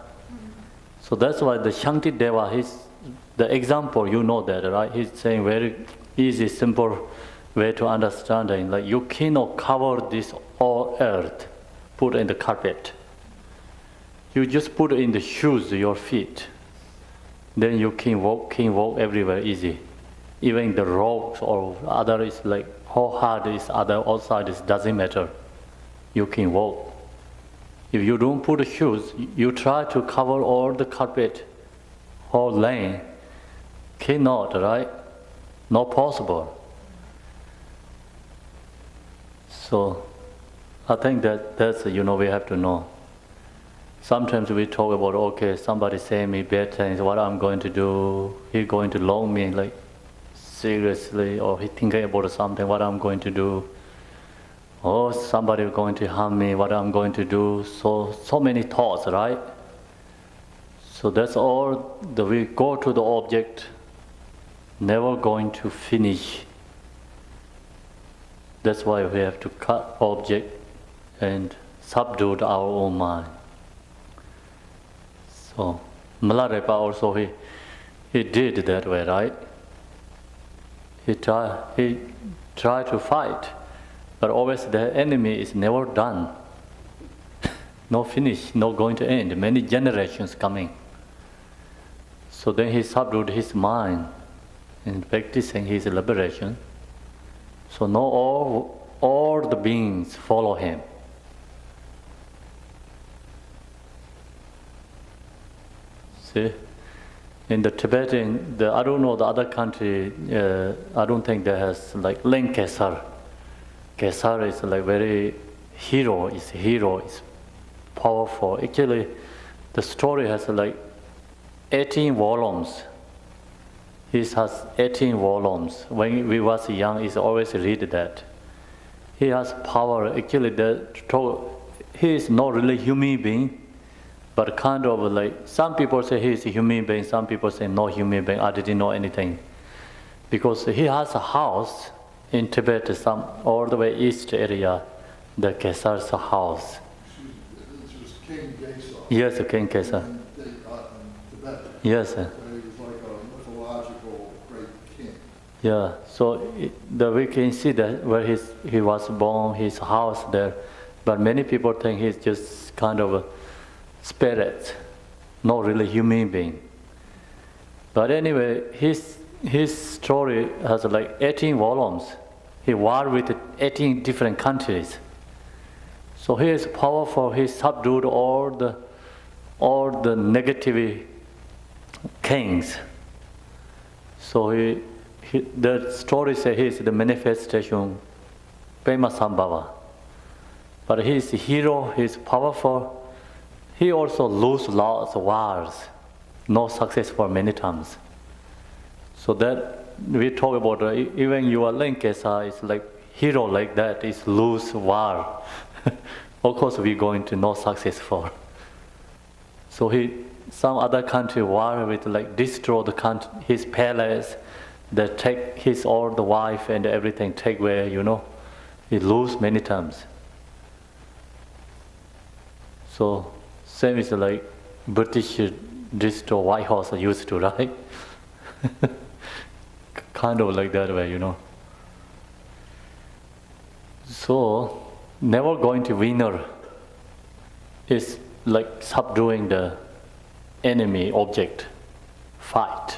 So that's why the Shanti Deva, the example, you know that, right? He's saying very easy, simple way to understanding. Like you cannot cover this all earth, put in the carpet. You just put in the shoes, your feet. Then you can walk everywhere easy. Even the rocks or other is like how hard is other outside, it doesn't matter. You can walk. If you don't put shoes, you try to cover all the carpet, whole lane. Cannot, right? Not possible. So I think that's we have to know. Sometimes we talk about, okay, somebody say me bad things, what I'm going to do, he going to loan me like seriously, or he thinking about something, what I'm going to do, or somebody going to harm me, what I'm going to do. So many thoughts, right? So that's all we go to the object, never going to finish. That's why we have to cut object and subdue our own mind. So Milarepa also he did that way, right? He tried to fight, but always the enemy is never done. No finish, no going to end. Many generations coming. So then he subdued his mind in practicing his liberation. So now all the beings follow him. See, in the Tibetan, I don't know the other country. I don't think there has like Ling Kesar. Kesar is like very hero. Is powerful. Actually, the story has like 18 volumes. He has 18 volumes. When we was young, he always read that. He has power. Actually, he is not really human being, but kind of like some people say he is a human being. Some people say no human being. I didn't know anything, because he has a house in Tibet, all the way east area, the Kesar's house. This was King Gesar. Yes, King Kesar. In Tibet. Yes. So he was like a mythological great king. Yeah, so we can see that where he was born, his house there, but many people think he's just kind of a spirit, not really human being. But anyway, his story has like 18 volumes. He warred with 18 different countries. So he is powerful. He subdued all the negative kings. So the story says he is the manifestation, Pema Sambhava. But he is a hero. He is powerful. He also lose lots of wars, no success for many times. So that we talk about even your Lankesa is like hero like that is lose war. Of course we going to no success for. So some other country war with like destroy the country, his palace, they take his all the wife and everything take away. He lose many times. So same is like British destroy White House used to, right? Kind of like that way, So never going to winner is like subduing the enemy object, fight.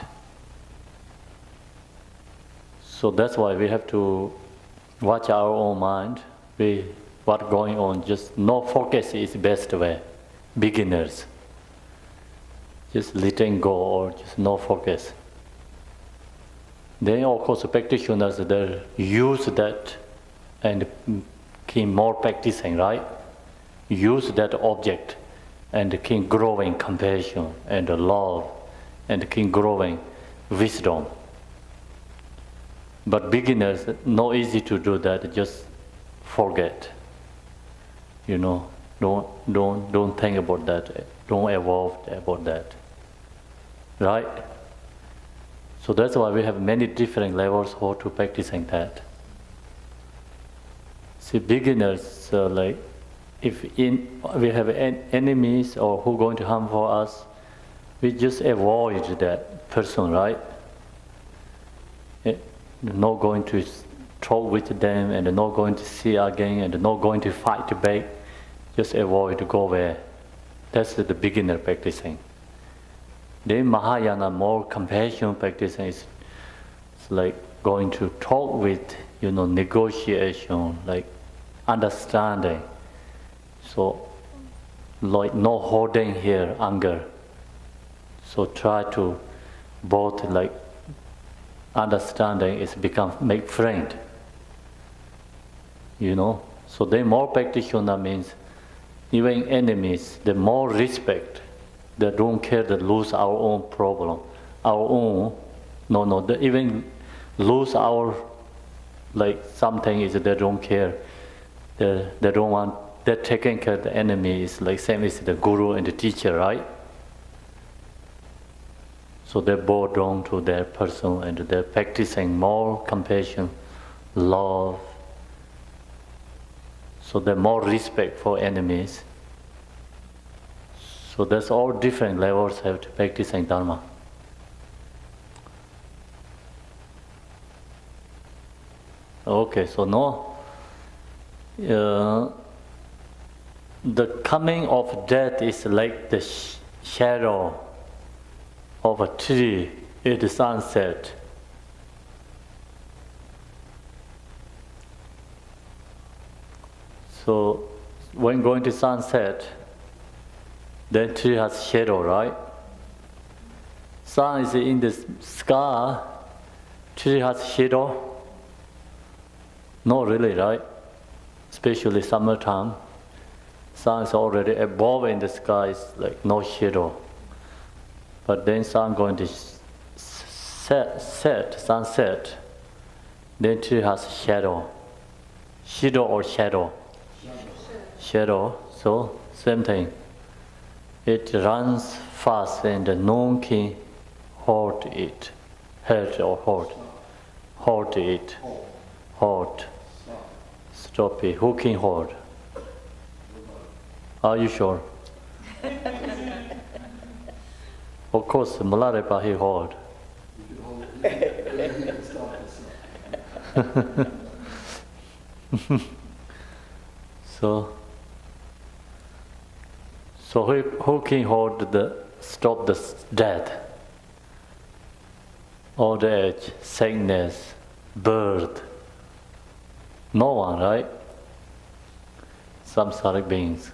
So that's why we have to watch our own mind. What's going on, just no focus is best way. Beginners, just letting go or just no focus. Then of course practitioners, they use that and keep more practicing, right? Use that object and keep growing compassion and love and keep growing wisdom. But beginners, not easy to do that, just forget. Don't think about that. Don't evolve about that. Right? So that's why we have many different levels how to practicing that. See, beginners, like if we have enemies or who going to harm for us, we just avoid that person, right? Not going to talk with them and not going to see again and not going to fight back. Just avoid to go away. That's the beginner practicing. Then Mahayana, more compassion practicing is like going to talk with, negotiation, like understanding. So, like no holding here, anger. So try to both like understanding is make friend. So the more practitioner means even enemies, the more respect. They don't care to lose our own problem, our own. No, they even lose our like something is they don't care. They don't want. They're taking care of the enemy is like same as the guru and the teacher, right? So they bow down to their person and they're practicing more compassion, love. So there's more respect for enemies. So there's all different levels have to practicing Dharma. Okay, so no. The coming of death is like the shadow of a tree at the sunset. So when going to sunset, then tree has shadow, right? Sun is in the sky, tree has shadow. No, really, right? Especially summertime. Sun is already above in the sky, it's like no shadow. But then sun going to sunset, then tree has shadow. Shadow or shadow? Shadow. So same thing. It runs fast and no one can hold it. Hurt or hold. Hold it. Hold. Stop it. Who can hold? Are you sure? Of course, Milarepa he hold. So who can stop the death, old age, sickness, birth? No one, right? Samsaric beings.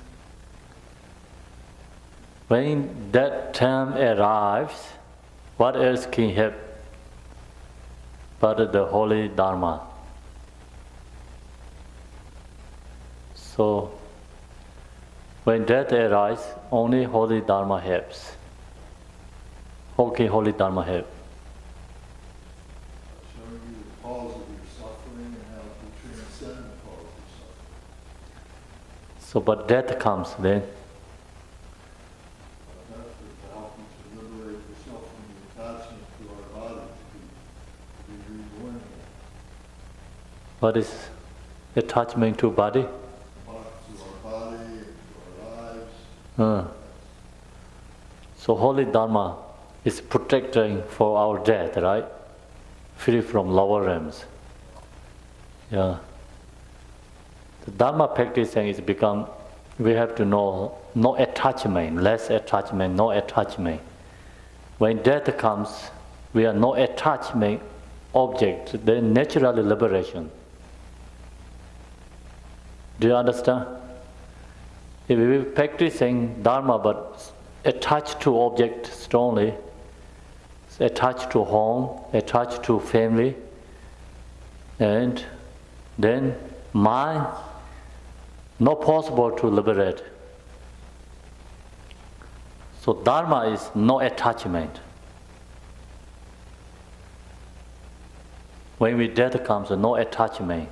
When that time arrives, what else can help but the holy Dharma? So, when death arises, only holy Dharma helps. How can holy Dharma help? Showing you the cause of your suffering and how to transcend the cause of suffering. So, but death comes then. That's to help you to liberate yourself from the attachment to our body, to be reborn again. What is attachment to body? To our body, to our lives. So holy Dharma is protecting for our death, right? Free from lower realms. Yeah. The Dharma practicing is become, we have to know no attachment, less attachment, no attachment. When death comes, we are no attachment object, then naturally liberation. Do you understand? If we are practicing Dharma but attached to object strongly, attached to home, attached to family, and then mind, not possible to liberate. So Dharma is no attachment. When we death comes, no attachment,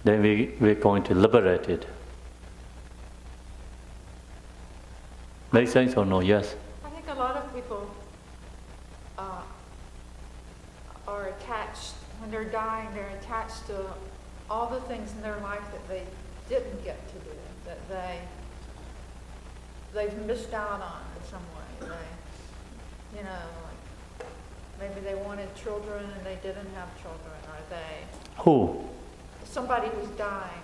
then we're going to liberate it. Make sense or no? Yes. I think a lot of people are attached, when they're dying, they're attached to all the things in their life that they didn't get to do, that they've missed out on in some way. They, like maybe they wanted children and they didn't have children, or Who? somebody who's dying.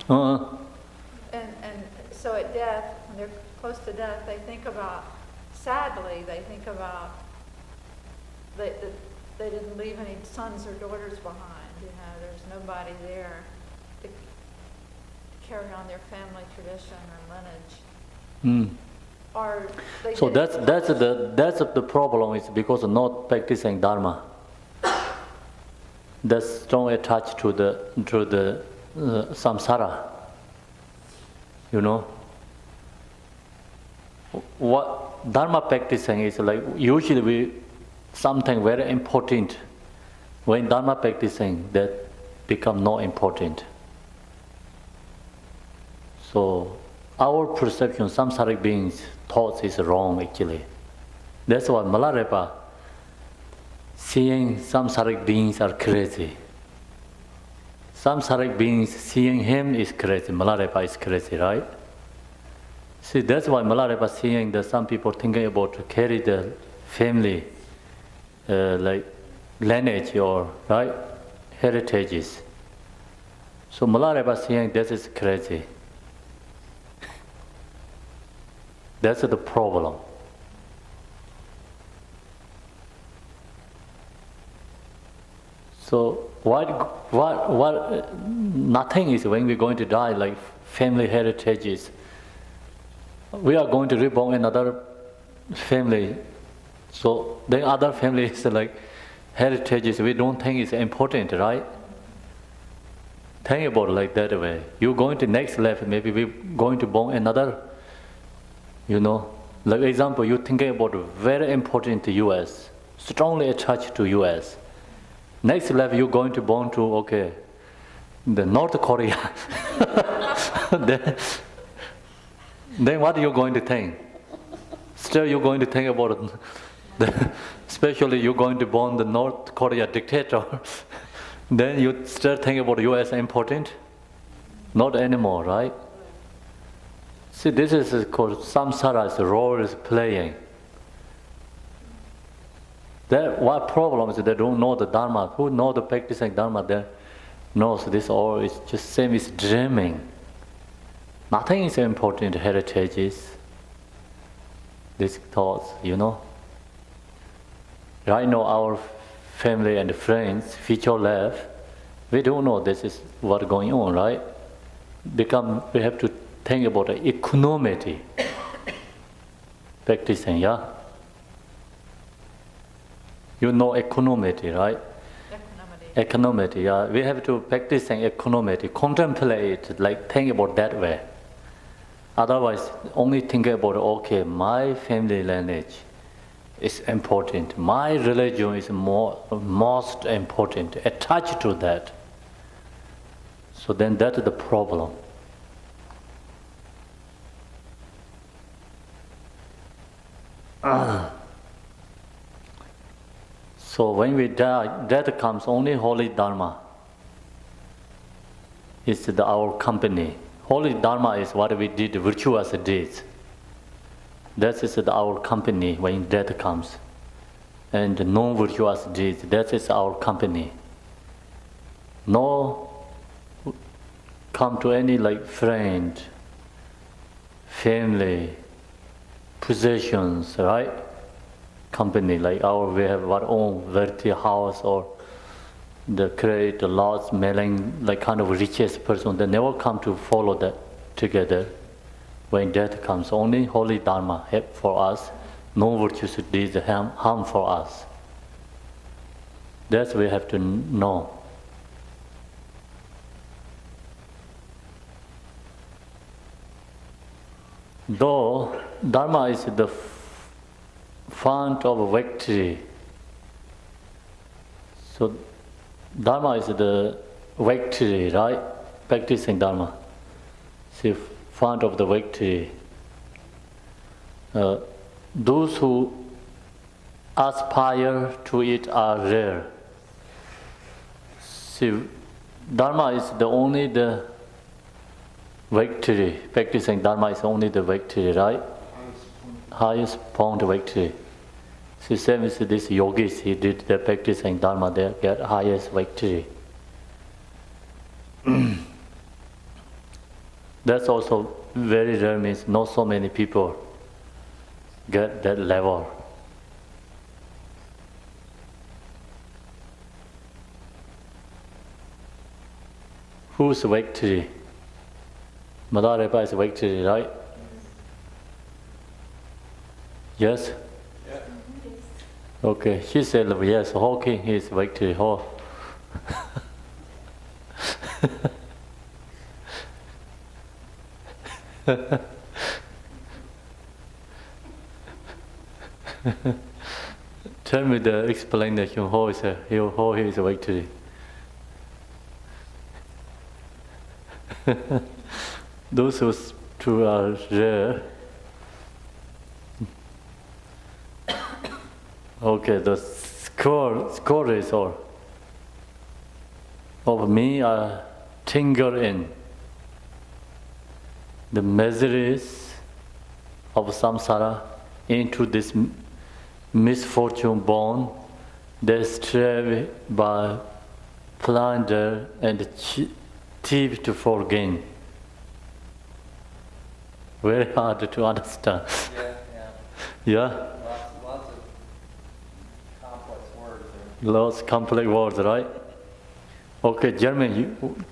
And so at death, when they're close to death, they think about, sadly, they think about they didn't leave any sons or daughters behind, you know, there's nobody there to carry on their family tradition or lineage. Or they So didn't- that's the problem is because of not practicing dharma. That's strong attached to the samsara. You know. What dharma practicing is like usually something very important. When dharma practicing, that become not important. So our perception, samsaric beings' thoughts is wrong actually. That's why Milarepa seeing samsaric beings are crazy. Samsaric beings seeing him is crazy. Milarepa is crazy, right? See, that's why Milarepa seeing that some people thinking about to carry the family, like lineage or right heritages. So Milarepa seeing this is crazy. That's the problem. So what? Nothing is when we're going to die like family heritages. We are going to reborn another family. So then other families like heritages we don't think is important, right? Think about it like that way. You're going to next level, maybe we're going to born another, you know. Like example, you're thinking about very important to US, strongly attached to US. Next level you're going to born to the North Korea. then what are you going to think? Still you're going to think about especially you're going to born the North Korea dictator. Then you still think about US important? Not anymore, right? See, this is called samsara's role is playing. That what problem is they don't know the Dharma. Who know the practicing Dharma there knows this all is just same as dreaming. Nothing is important heritages. These thoughts, you know. Right now our family and friends, future life, we don't know this is what's going on, right? We have to think about the economity. Practicing, yeah? You know economity, right? Economity, yeah. We have to practice economity, contemplate, like think about that way. Otherwise, only think about, my family lineage is important. My religion is most important. Attached to that. So then that is the problem. So when we die, death comes only holy Dharma. It's our company. Holy Dharma is what we did, virtuous deeds. That is our company when death comes. And non-virtuous deeds, that is our company. No come to any like friend, family, possessions, right? Company like we have our own wealthy house or the create a lot smelling like kind of richest person. They never come to follow that together. When death comes, only holy Dharma help for us. No virtuous deeds harm for us. That's we have to know. Though Dharma is the fount of victory, so Dharma is the victory, right? Practicing Dharma. See, fount of the victory. Those who aspire to it are rare. See, Dharma is only the victory. Practicing Dharma is only the victory, right? Highest point victory. See, same as this yogis, he did the practicing Dharma, they get highest victory. That's also very rare, means not so many people get that level. Who's victory? Milarepa is victory, right? Yes? Yeah. Okay, she said yes, Hawking is victory. Oh. Tell me the explanation, how he is victory. Those two are rare. Okay, the score is all. Of me, tingle in the miseries of samsara into this misfortune born, they strive by plunder and thief to forgain. Very hard to understand. Yeah. Yeah? Lots of complex words there. Lots complex words, right? Okay, Jeremy,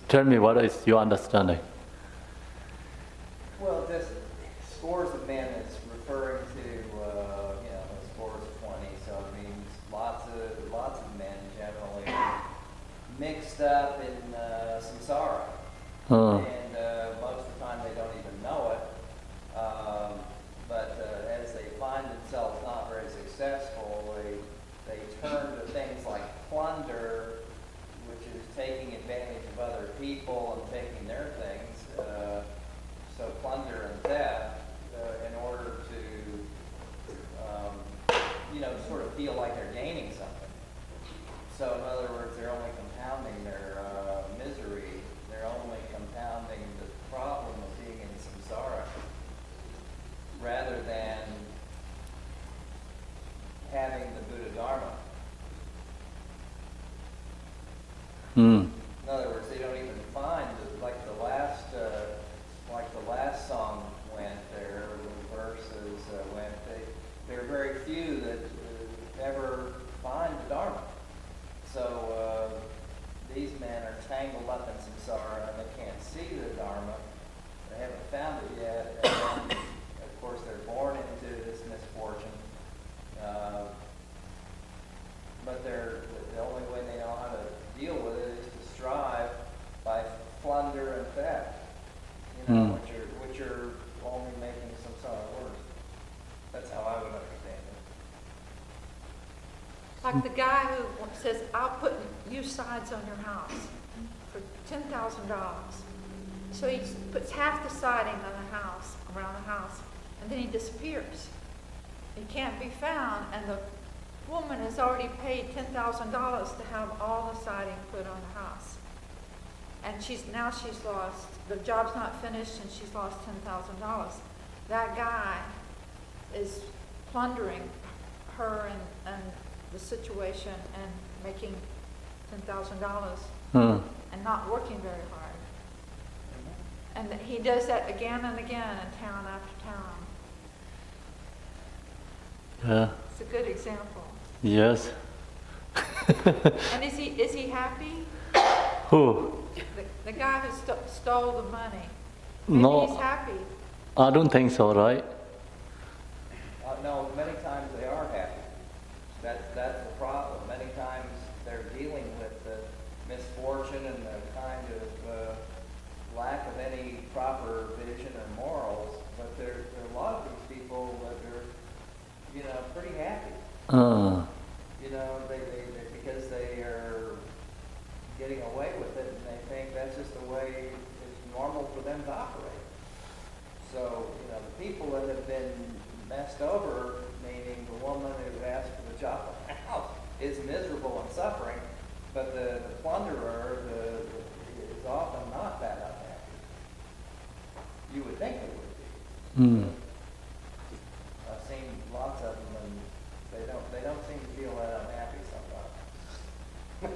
tell me what is your understanding? Well, just scores of men is referring to, scores of 20. So it means lots of men generally mixed up in samsara, and most of the time they don't even know it. But as they find themselves not very successful, they turn to things like plunder, which is taking advantage of other people and taking their things. So plunder and theft in order to, sort of feel like they're gaining something. So in other words, they're only compounding their misery. They're only compounding the problem of being in samsara, rather than having the Buddha Dharma. Mm. In other words, they don't even find like the last song went there, the verses went. There are very few that ever find the Dharma. So these men are tangled up in samsara and they can't see the Dharma. They haven't found it yet. And then, of course, they're born into this misfortune. But the only way they know how to deal with it is to strive by plunder and theft, which are only making samsara worse. That's how I would understand it. Like the guy who says, I'll put new sides on your house for $10,000. So he puts half the siding on the house, around the house, and then he disappears. He can't be found, and the woman has already paid $10,000 to have all the siding put on the house. And she's lost, the job's not finished, and she's lost $10,000. That guy is plundering her and the situation and making $10,000 and not working very hard. And he does that again and again in town after town. Yeah. It's a good example. Yes. And is he happy? Who? The guy who stole the money. Maybe No. he's happy. I don't think so, right? No, many times they are happy. That's the problem. Many times they're dealing with the misfortune and the kind of lack of any proper vision or morals. But there are a lot of these people that are, pretty happy. Because they are getting away with it, and they think that's just the way it's normal for them to operate. So, the people that have been messed over, meaning the woman who asked for the job in the house, is miserable and suffering, but the plunderer is often not that unhappy. You would think it would be. I've seen lots of them, and they don't seem to feel that unhappy sometimes.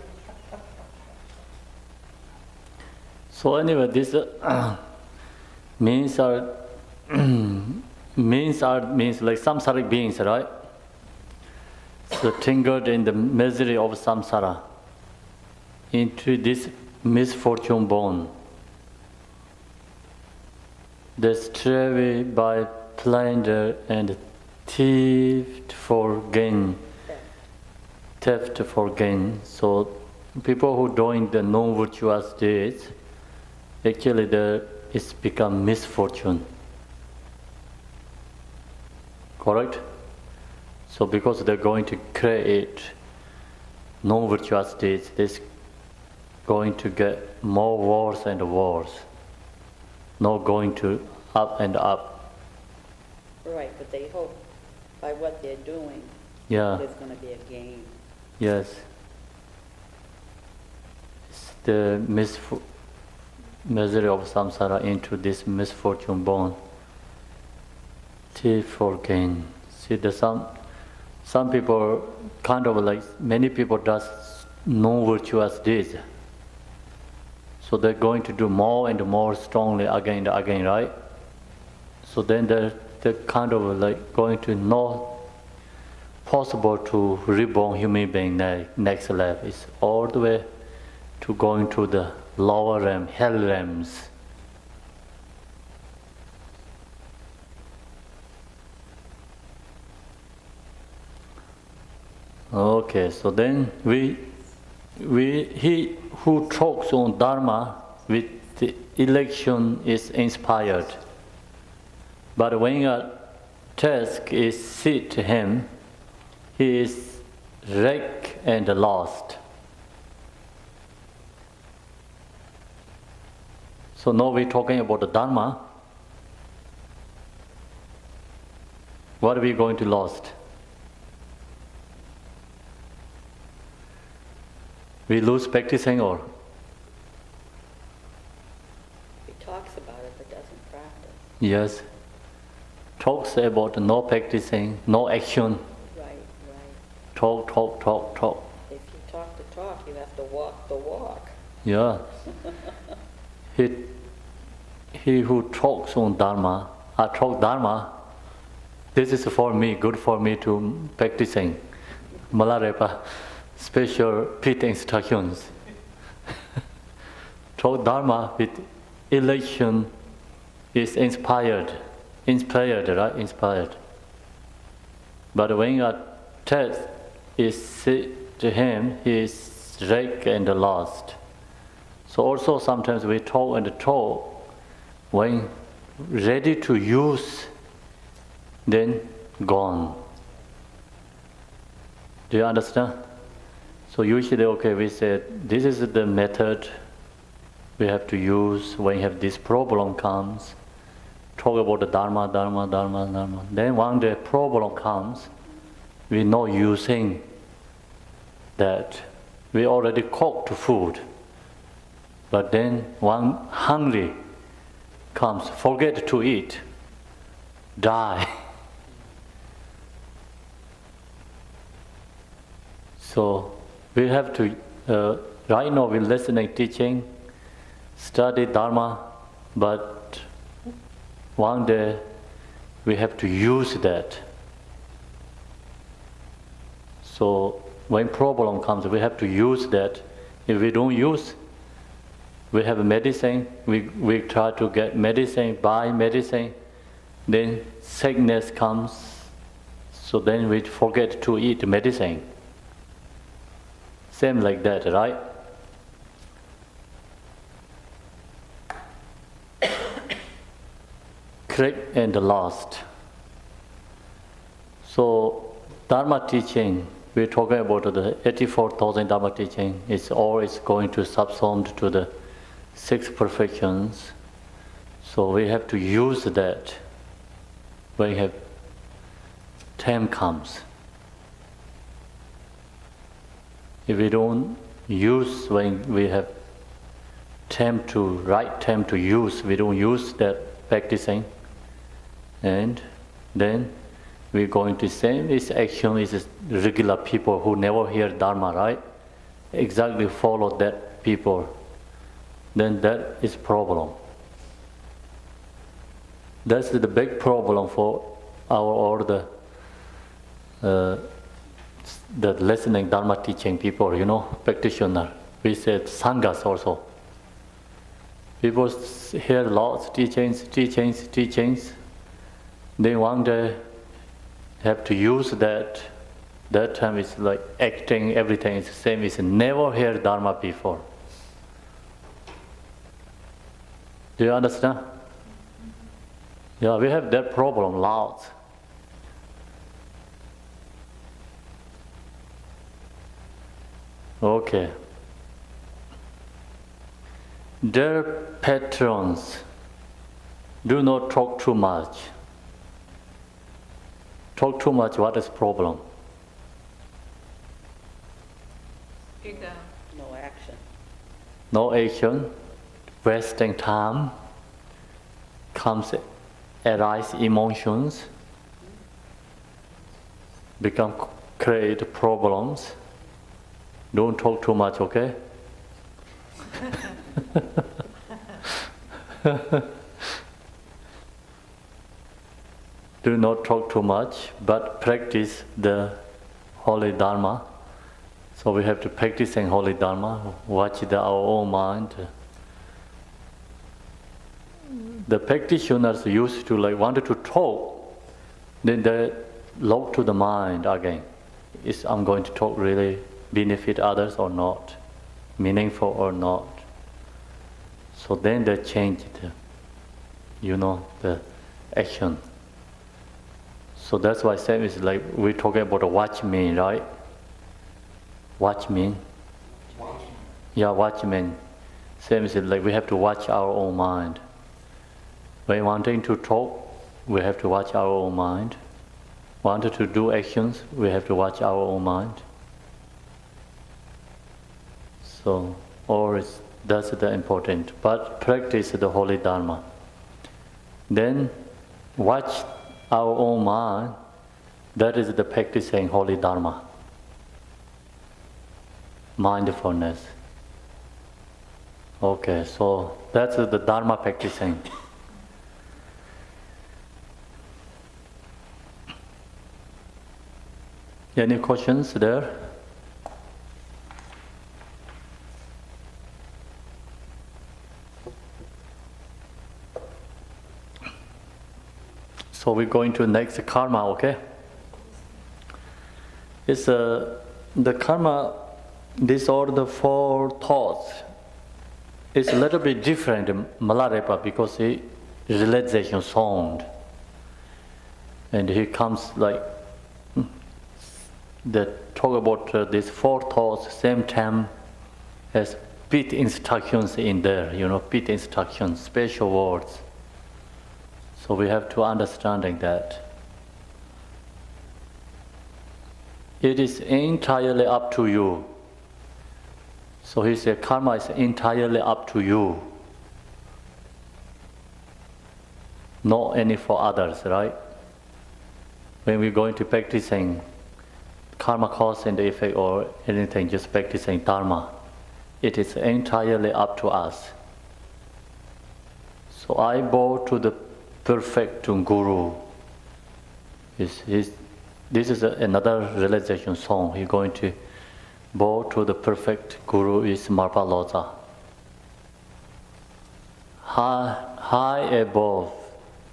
So anyway, this means like samsaric beings, right? So tingled in the misery of samsara into this misfortune born. They stray away by plunder and thief for gain. Theft for gain. So people who doing the non-virtuous deeds, actually it's become misfortune. Correct? So because they're going to create non-virtuous deeds, they're going to get more worse and worse. Not going to up and up. Right, but they hope by what they're doing, Yeah. there's going to be a gain. Yes. It's the misery of samsara into this misfortune born. Thief for gain. See, some people kind of like, many people does no virtuous deeds. So they're going to do more and more strongly again and again, right? So then they're kind of like going to not possible to reborn human being next level. It's all the way to going to the lower realm, hell realms. Okay, so then he who talks on Dharma with the election is inspired. But when a task is set to him, he is wrecked and lost. So now we're talking about the Dharma. What are we going to lost? We lose practicing or? He talks about it but doesn't practice. Yes. Talks about no practicing, no action. Right. Talk. If you talk the talk, you have to walk the walk. Yeah. He who talks on Dharma, talk Dharma, this is for me, good for me to practicing. Milarepa, special pit instructions. Talk Dharma with elation is inspired, right? Inspired. But when a test is said to him, he is wrecked and lost. So also sometimes we talk and talk, when ready to use, then gone. Do you understand? So usually, okay, we said, this is the method we have to use when have this problem comes. Talk about the Dharma. Then when the problem comes, we're not using that. We already cooked food. But then when hungry comes, forget to eat, die. So we have to, right now we're listening, teaching, study Dharma, but one day we have to use that. So when problem comes, we have to use that. If we don't use, we have medicine, we try to get medicine, buy medicine, then sickness comes, so then we forget to eat medicine. Same like that, right? Correct and lost. So Dharma teaching, we're talking about the 84,000 Dharma teaching, it's always going to subsumed to the 6 perfections. So we have to use that when time comes. If we don't use when we have right time to use, we don't use that practicing, and then we're going to say this action is regular people who never hear Dharma, right? Exactly follow that people. Then that is problem. That's the big problem for all the listening Dharma teaching people, practitioner. we said sanghas also. People hear lots teachings. They one day have to use that. That time is like acting, everything is the same. It's never heard Dharma before. Do you understand? Yeah, we have that problem lots. Okay. Dear patrons, do not talk too much. Talk too much, what is problem? Ego. No action. No action, wasting time, arise emotions, create problems. Don't talk too much, okay? Do not talk too much, but practice the holy Dharma. So we have to practice in holy Dharma, watch our own mind. The practitioners used to wanted to talk, then they look to the mind again. I'm going to talk really benefit others or not, meaningful or not. So then they change the action. So that's why same is like we're talking about a watchman, right? Watchman. Yeah, watchman. Same is like we have to watch our own mind. When wanting to talk, we have to watch our own mind. Wanted to do actions, we have to watch our own mind. So, that's the important. But practice the holy Dharma. Then watch our own mind. That is the practicing holy Dharma. Mindfulness. Okay, so that's the Dharma practicing. Any questions there? So we're going to next karma, okay? It's the karma. These are the four thoughts. It's a little bit different in Milarepa because he realization sound, and he comes like that talk about these four thoughts same time as pit instructions in there. Pit instructions, special words. So we have to understanding that. It is entirely up to you. So he said karma is entirely up to you. Not any for others, right? When we're going to practicing karma cause and effect or anything, just practicing dharma, it is entirely up to us. So I bow to the perfect Guru. This is another realization song. He's going to bow to the perfect Guru is Marpaloza. High above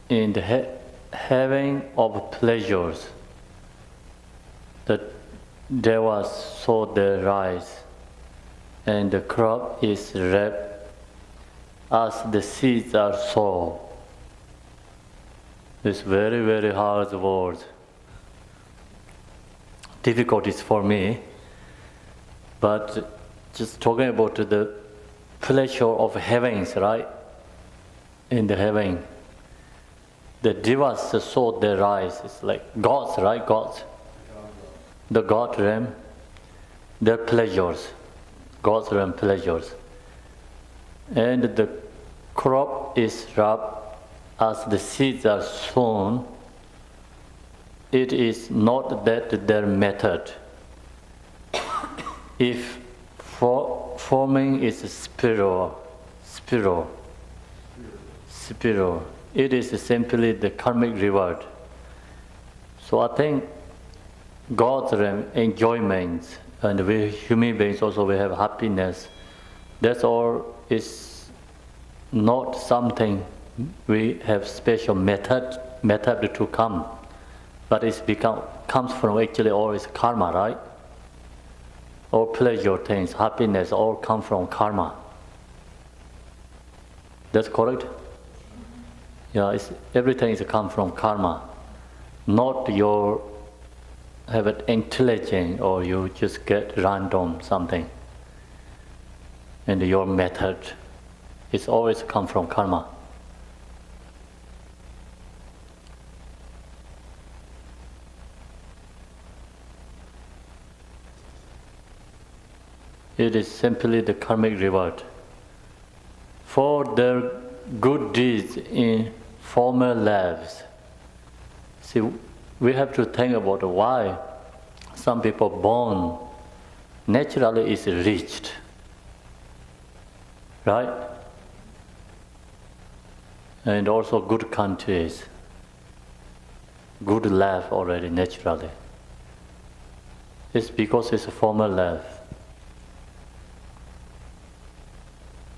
in the heaven of pleasures, the devas saw their rise, and the crop is wrapped as the seeds are sown. It's very, very hard words. Difficulties for me. But just talking about the pleasure of heavens, right? In the heaven, the devas saw their rise. It's like gods, right? Gods. The God realm, their pleasures. God's realm pleasures. And the crop is wrapped as the seeds are sown. It is not that their method. If forming is spiral, it is simply the karmic reward. So I think God's realm enjoyment, and we human beings also we have happiness, That's all is not something we have special method to come, but comes from actually all is karma, right? All pleasure things, happiness, all come from karma. That's correct? Yeah, everything is come from karma, not your have it intelligent or you just get random something. And your method is always come from karma. It is simply the karmic reward. For their good deeds in former lives. See, we have to think about why some people born naturally is rich, right? And also good countries, good life already naturally. It's because it's a former life.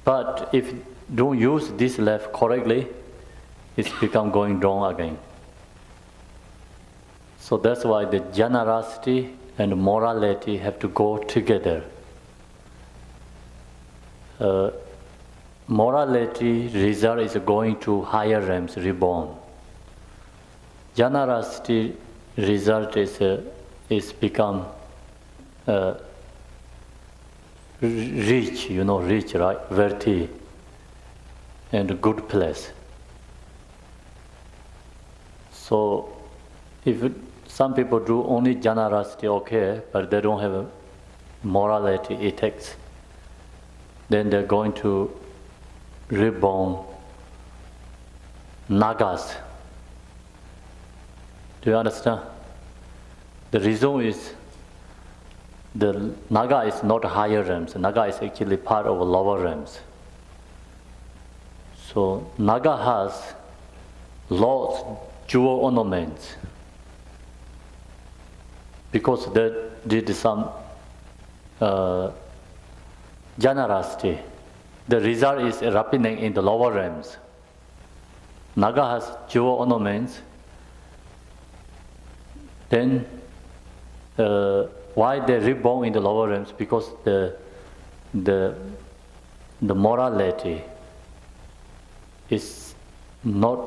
But if don't use this life correctly, it's become going wrong again. So that's why the generosity and morality have to go together. Morality result is going to higher realms, reborn. Generosity result is become rich, rich, right? Wealthy and good place. So if some people do only generosity, okay, but they don't have a morality, ethics, then they're going to reborn Nagas. Do you understand? The reason is the Naga is not higher realms. Naga is actually part of lower realms. So Naga has lots jewel ornaments because they did some generosity. The result is happening in the lower realms. Naga has jewel ornaments. Then why they reborn in the lower realms? Because the morality is not,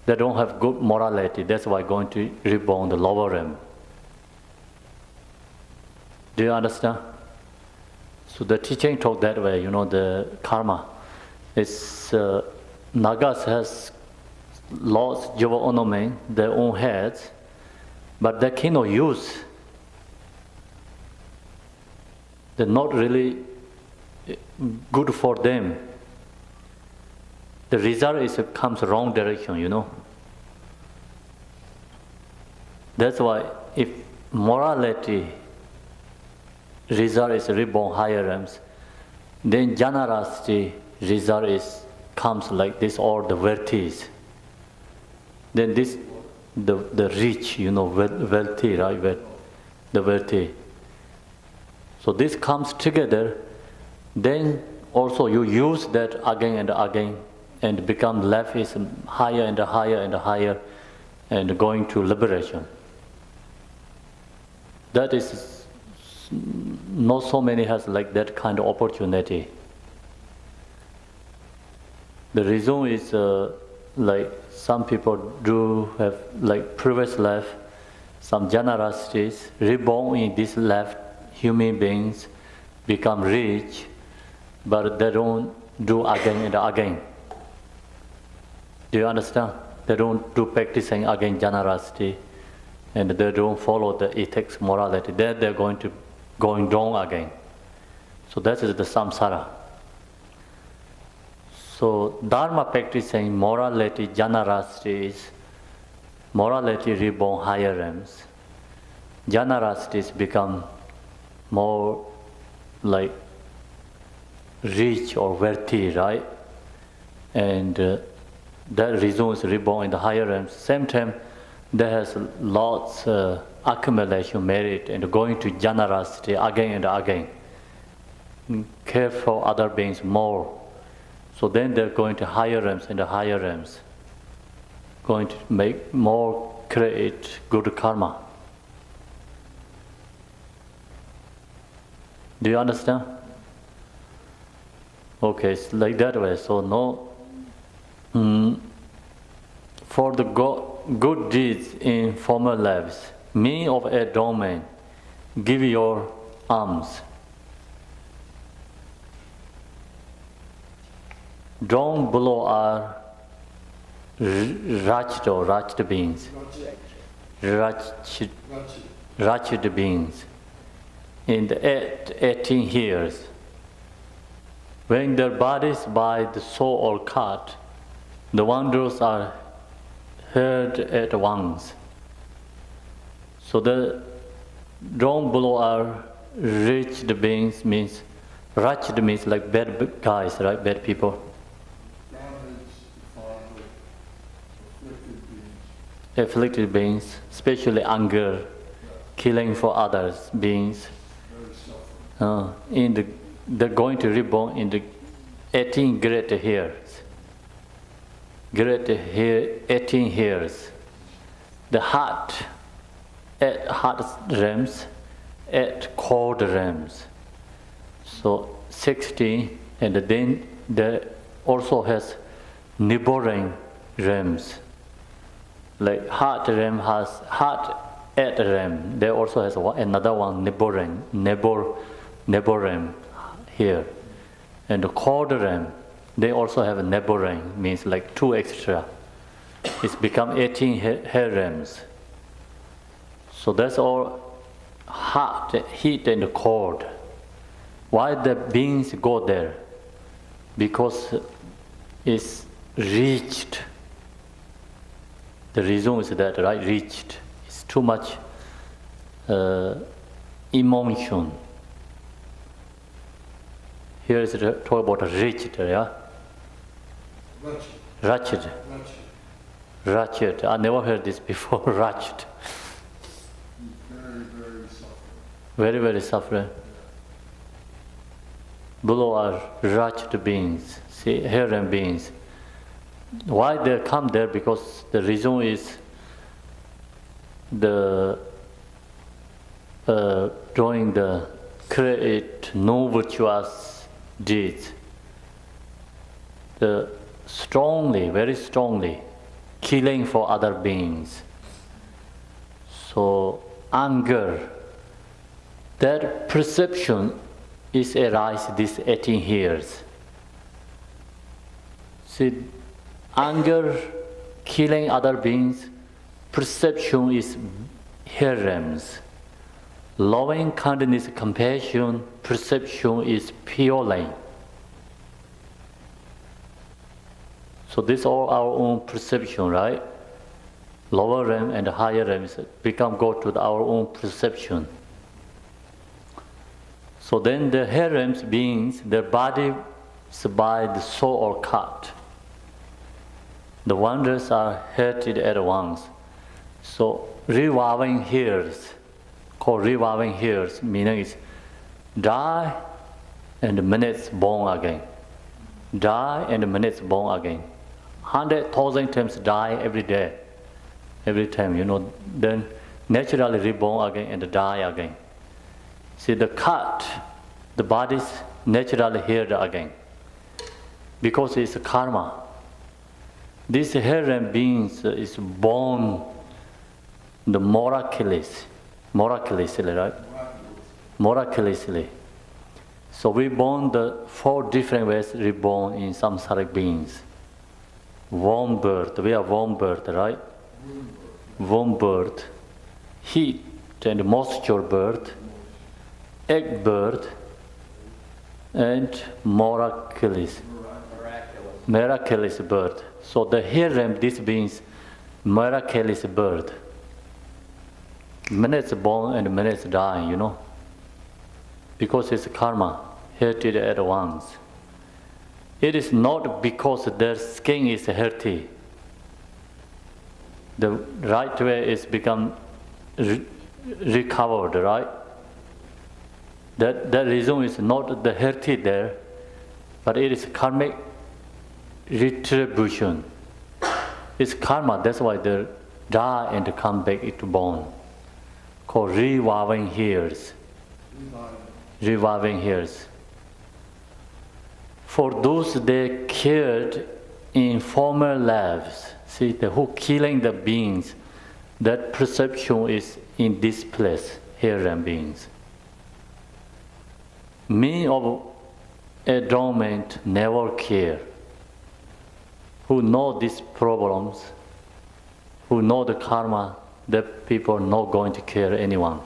they don't have good morality. That's why going to reborn the lower realm. Do you understand? So the teaching talk that way, the karma. It's Nagas has lots of jewel ornament, their own heads, but they cannot use. They're not really good for them. The result is it comes wrong direction, That's why if morality result is reborn higher realms, then generosity result comes like this, or the wealthies. Then this the rich, wealthy, right? The wealthy. So this comes together, then also you use that again and again, and become life is higher and higher and higher, and going to liberation. That is not so many has like that kind of opportunity. The reason is like some people do have like previous life, some generosities, reborn in this life, human beings become rich, but they don't do again and again. Do you understand? They don't do practicing again generosity, and they don't follow the ethics, morality. Then they're going wrong again. So that is the samsara. So dharma practicing morality, generosity is morality reborn higher realms. Generosities become more like rich or wealthy, right? And that reason is reborn in the higher realms. Same time, there has lots accumulation merit and going to generosity again and again. care for other beings more. So then they're going to higher realms and the higher realms, going to make more, create good karma. Do you understand? Okay, it's like that way. So no, for the good deeds in former lives, meaning of a domain, give your alms. Down below are Rajta beings. Rajta beings. In the 18 years, when their bodies by the soul are cut, the wonders are heard at once. So the down below are rich beings means Rajta means like bad guys, right? Bad people. Afflicted beings, especially anger, killing for others beings. They're going to reborn in the 18 great years. Great hair, 18 years. The heart, at heart realms, at cold realms. So 60, and then there also has neighboring realms. Like heart realm has heart at realm. There also has another one neighboring realm here. And the cold realm, they also have a neighboring, means like 2 extra. It's become 18 hair realms. So that's all hot, heat and cold. Why the beings go there? Because it's reached. The reason is that, right, reached. It's too much emotion. Here is talk about reached, yeah? Ratchet. Ratchet. I never heard this before, ratchet. Very, very suffering. Below are ratchet beings, see, harem beings. Why they come there? Because the reason is the doing the create no virtuous deeds. The strongly, very strongly, killing for other beings. So anger, that perception is arise these 18 years. See, anger, killing other beings, perception is harems. Loving kindness, compassion, perception is pure line. So this is all our own perception, right? Lower realm and higher realms go to our own perception. So then the harems beings, their body by the soul are cut. The wonders are hurted at once. So reviving hairs, called reviving hairs, meaning is die and minutes born again. Die and minutes born again. 100,000 times die every day. Every time, then naturally reborn again and die again. See, the cut, the body's naturally healed again. Because it's karma. This harem beings is born the miraculously, right? Miraculously. So we born the 4 different ways reborn in samsaric beings. Warm birth, we are warm birth, right? Warm birth, heat and moisture birth, egg birth, and miraculous birth. So the harem, this means miraculous birth. Minutes born and minutes dying, because it's karma, hurted at once. It is not because their skin is healthy. The right way is become recovered, right? That reason is not the healthy there, but it is karmic retribution. It's karma, that's why they die and come back into born. Called reviving years. Reviving years. For those they killed in former lives, see, who killing the beings, that perception is in this place, here and beings. Me of adornment never care. Who know these problems, who know the karma, that people are not going to care anyone,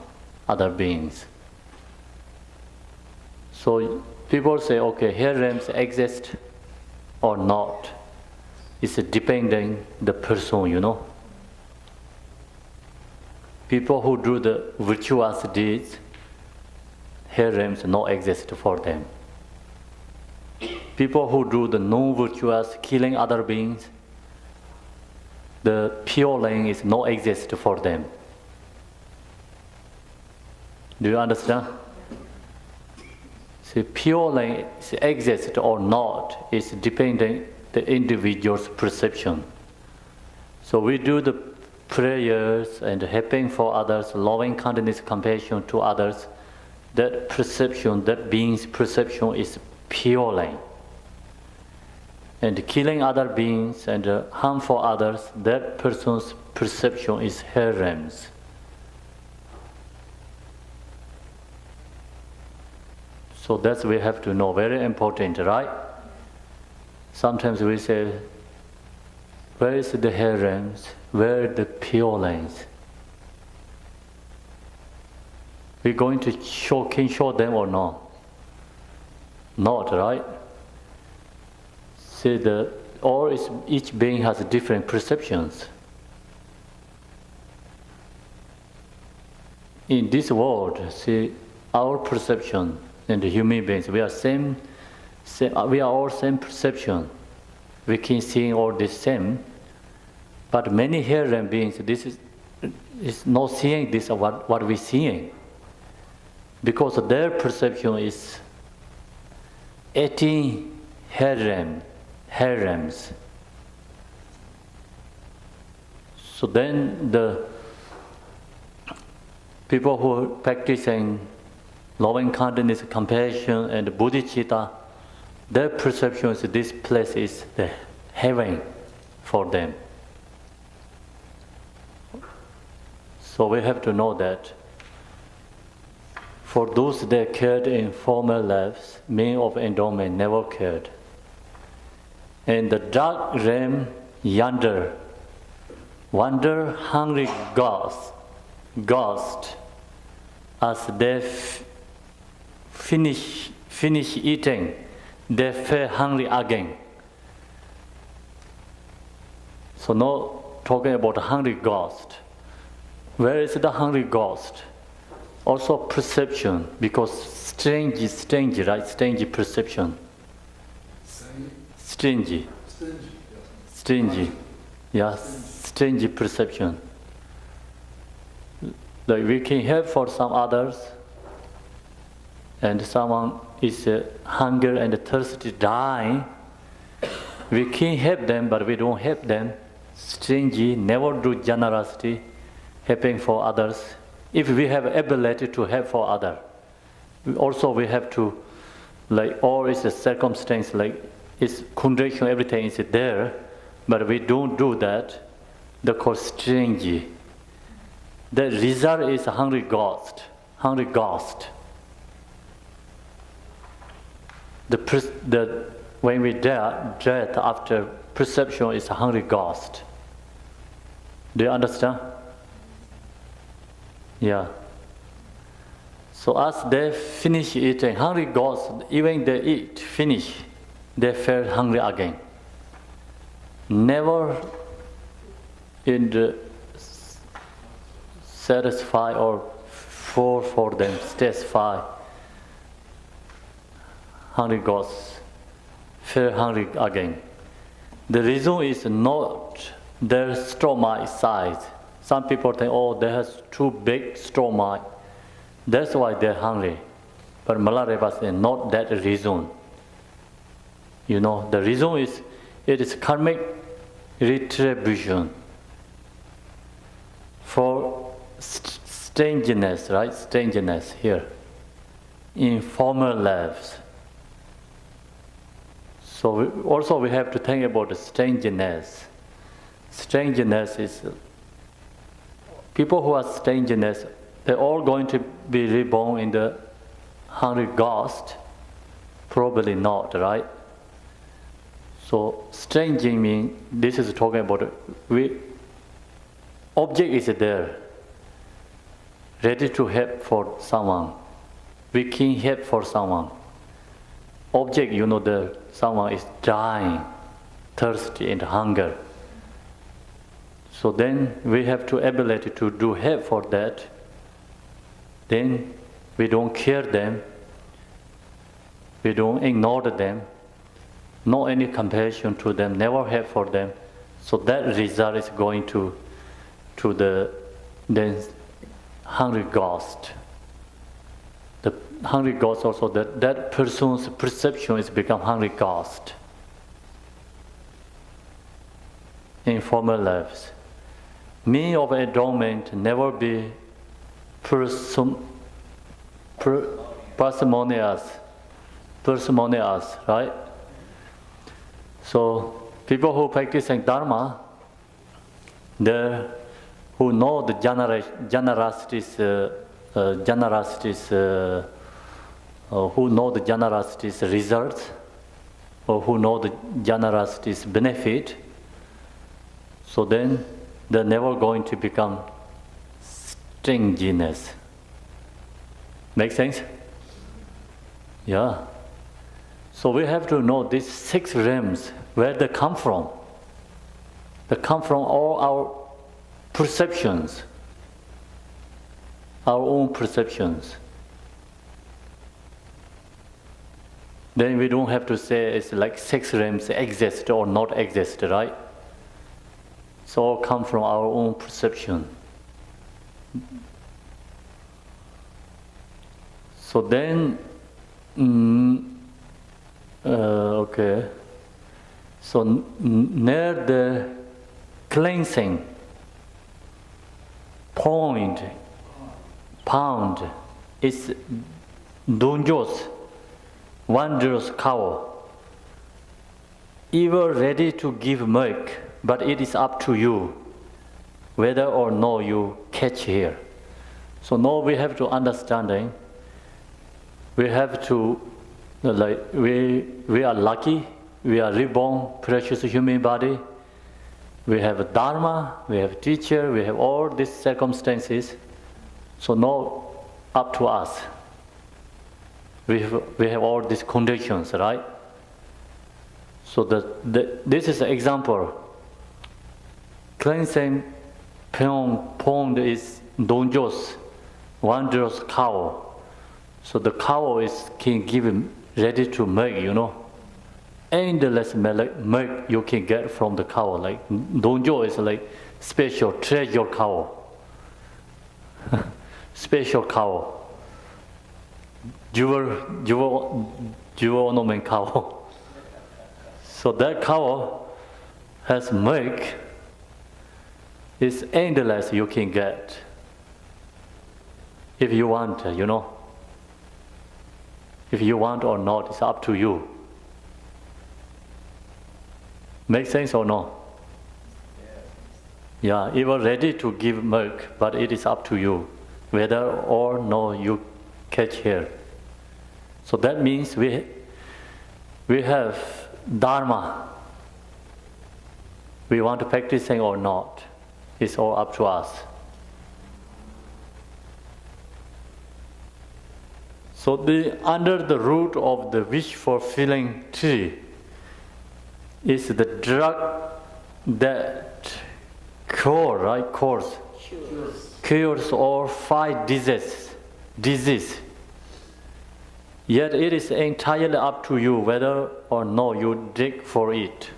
other beings. So people say, okay, here realms exist or not. It's depending the person, you know. People who do the virtuous deeds, here realms not exist for them. People who do the non-virtuous, killing other beings, the pure lane is not exist for them. Do you understand? See, pure lane exists or not is depending the individual's perception. So we do the prayers and helping for others, loving kindness, compassion to others. That perception, that being's perception is pure lane. And killing other beings and harm for others, that person's perception is hell realms. So that's we have to know, very important, right? Sometimes we say, where is the hell realms? Where are the pure lanes? We're going to can show them or not? Not, right? See, each being has different perceptions. In this world, see, our perception and the human beings, we are we are all same perception. We can see all the same. But many here beings, this is not seeing this what we're seeing. Because their perception is 18 harems. So then the people who are practicing loving kindness, compassion, and bodhicitta, their perception is this place is the heaven for them. So we have to know that for those that cared in former lives, men of endowment never cared. And the dark realm yonder, wander hungry ghost, as they finish eating, they feel hungry again. So now talking about hungry ghost. Where is the hungry ghost? Also perception, because strange, right? Strange perception. Strange. Yeah, strange perception. Like we can help for some others, and someone is hunger and thirsty, dying. We can help them, but we don't help them. Stingy, never do generosity, helping for others. If we have ability to help for others, also we have to, like all is a circumstance, like it's condition, everything is there, but we don't do that. They call stingy. The result is a hungry ghost. When we death after perception is a hungry ghost. Do you understand? Yeah. So as they finish eating, hungry ghosts, even they eat, finish, they feel hungry again. Never in the satisfy or for them, satisfy. Hungry ghosts feel hungry again. The reason is not their stomach size. Some people think, oh, they have too big stomach. That's why they're hungry. But Milarepa says not that reason. You know, the reason is it is karmic retribution for strangeness, right? Strangeness here in former lives. So also we have to think about the strangeness. Strangeness is people who are strangeness. They're all going to be reborn in the hungry ghost. Probably not, right? So stranging means this is talking about object is there, ready to help for someone. We can help for someone. Object, you know, someone is dying, thirsty and hunger. So then we have to ability to do help for that. Then we don't care them. We don't ignore them. No any compassion to them, never help for them. So that result is going to the hungry ghost. The hungry ghost also, that person's perception is become hungry ghost in former lives. Meaning of endowment never be parsimonious, right? So people who practicing Dharma, who know the who know the generosity's results, or who know the generosity's benefit, so then they're never going to become stinginess. Make sense? Yeah. So we have to know these 6 realms, where they come from. They come from all our perceptions, our own perceptions. Then we don't have to say it's like 6 realms exist or not exist, right? It's all come from our own perception. So then, okay. So near the cleansing pound is Donjo's wondrous cow, ever ready to give milk, but it is up to you whether or not you catch here. So now we have to understanding. We have to we are lucky. We are reborn, precious human body. We have a Dharma, we have a teacher, we have all these circumstances. So now, up to us. We have all these conditions, right? So this is an example. Cleansing pond is Donjo's wondrous cow. So the cow can give ready to milk, you know. Endless milk you can get from the cow. Like Donjo is like special treasure cow. Special cow. Jewel ornament cow. So that cow has milk. It's endless you can get. If you want, you know. If you want or not, it's up to you. Make sense or no? Yeah, you are ready to give milk, but it is up to you whether or no you catch here. So that means we have Dharma. We want to practice or not. It's all up to us. So under the root of the wish-fulfilling tree is the drug that cures all 5 disease. Yet it is entirely up to you whether or not you dig for it.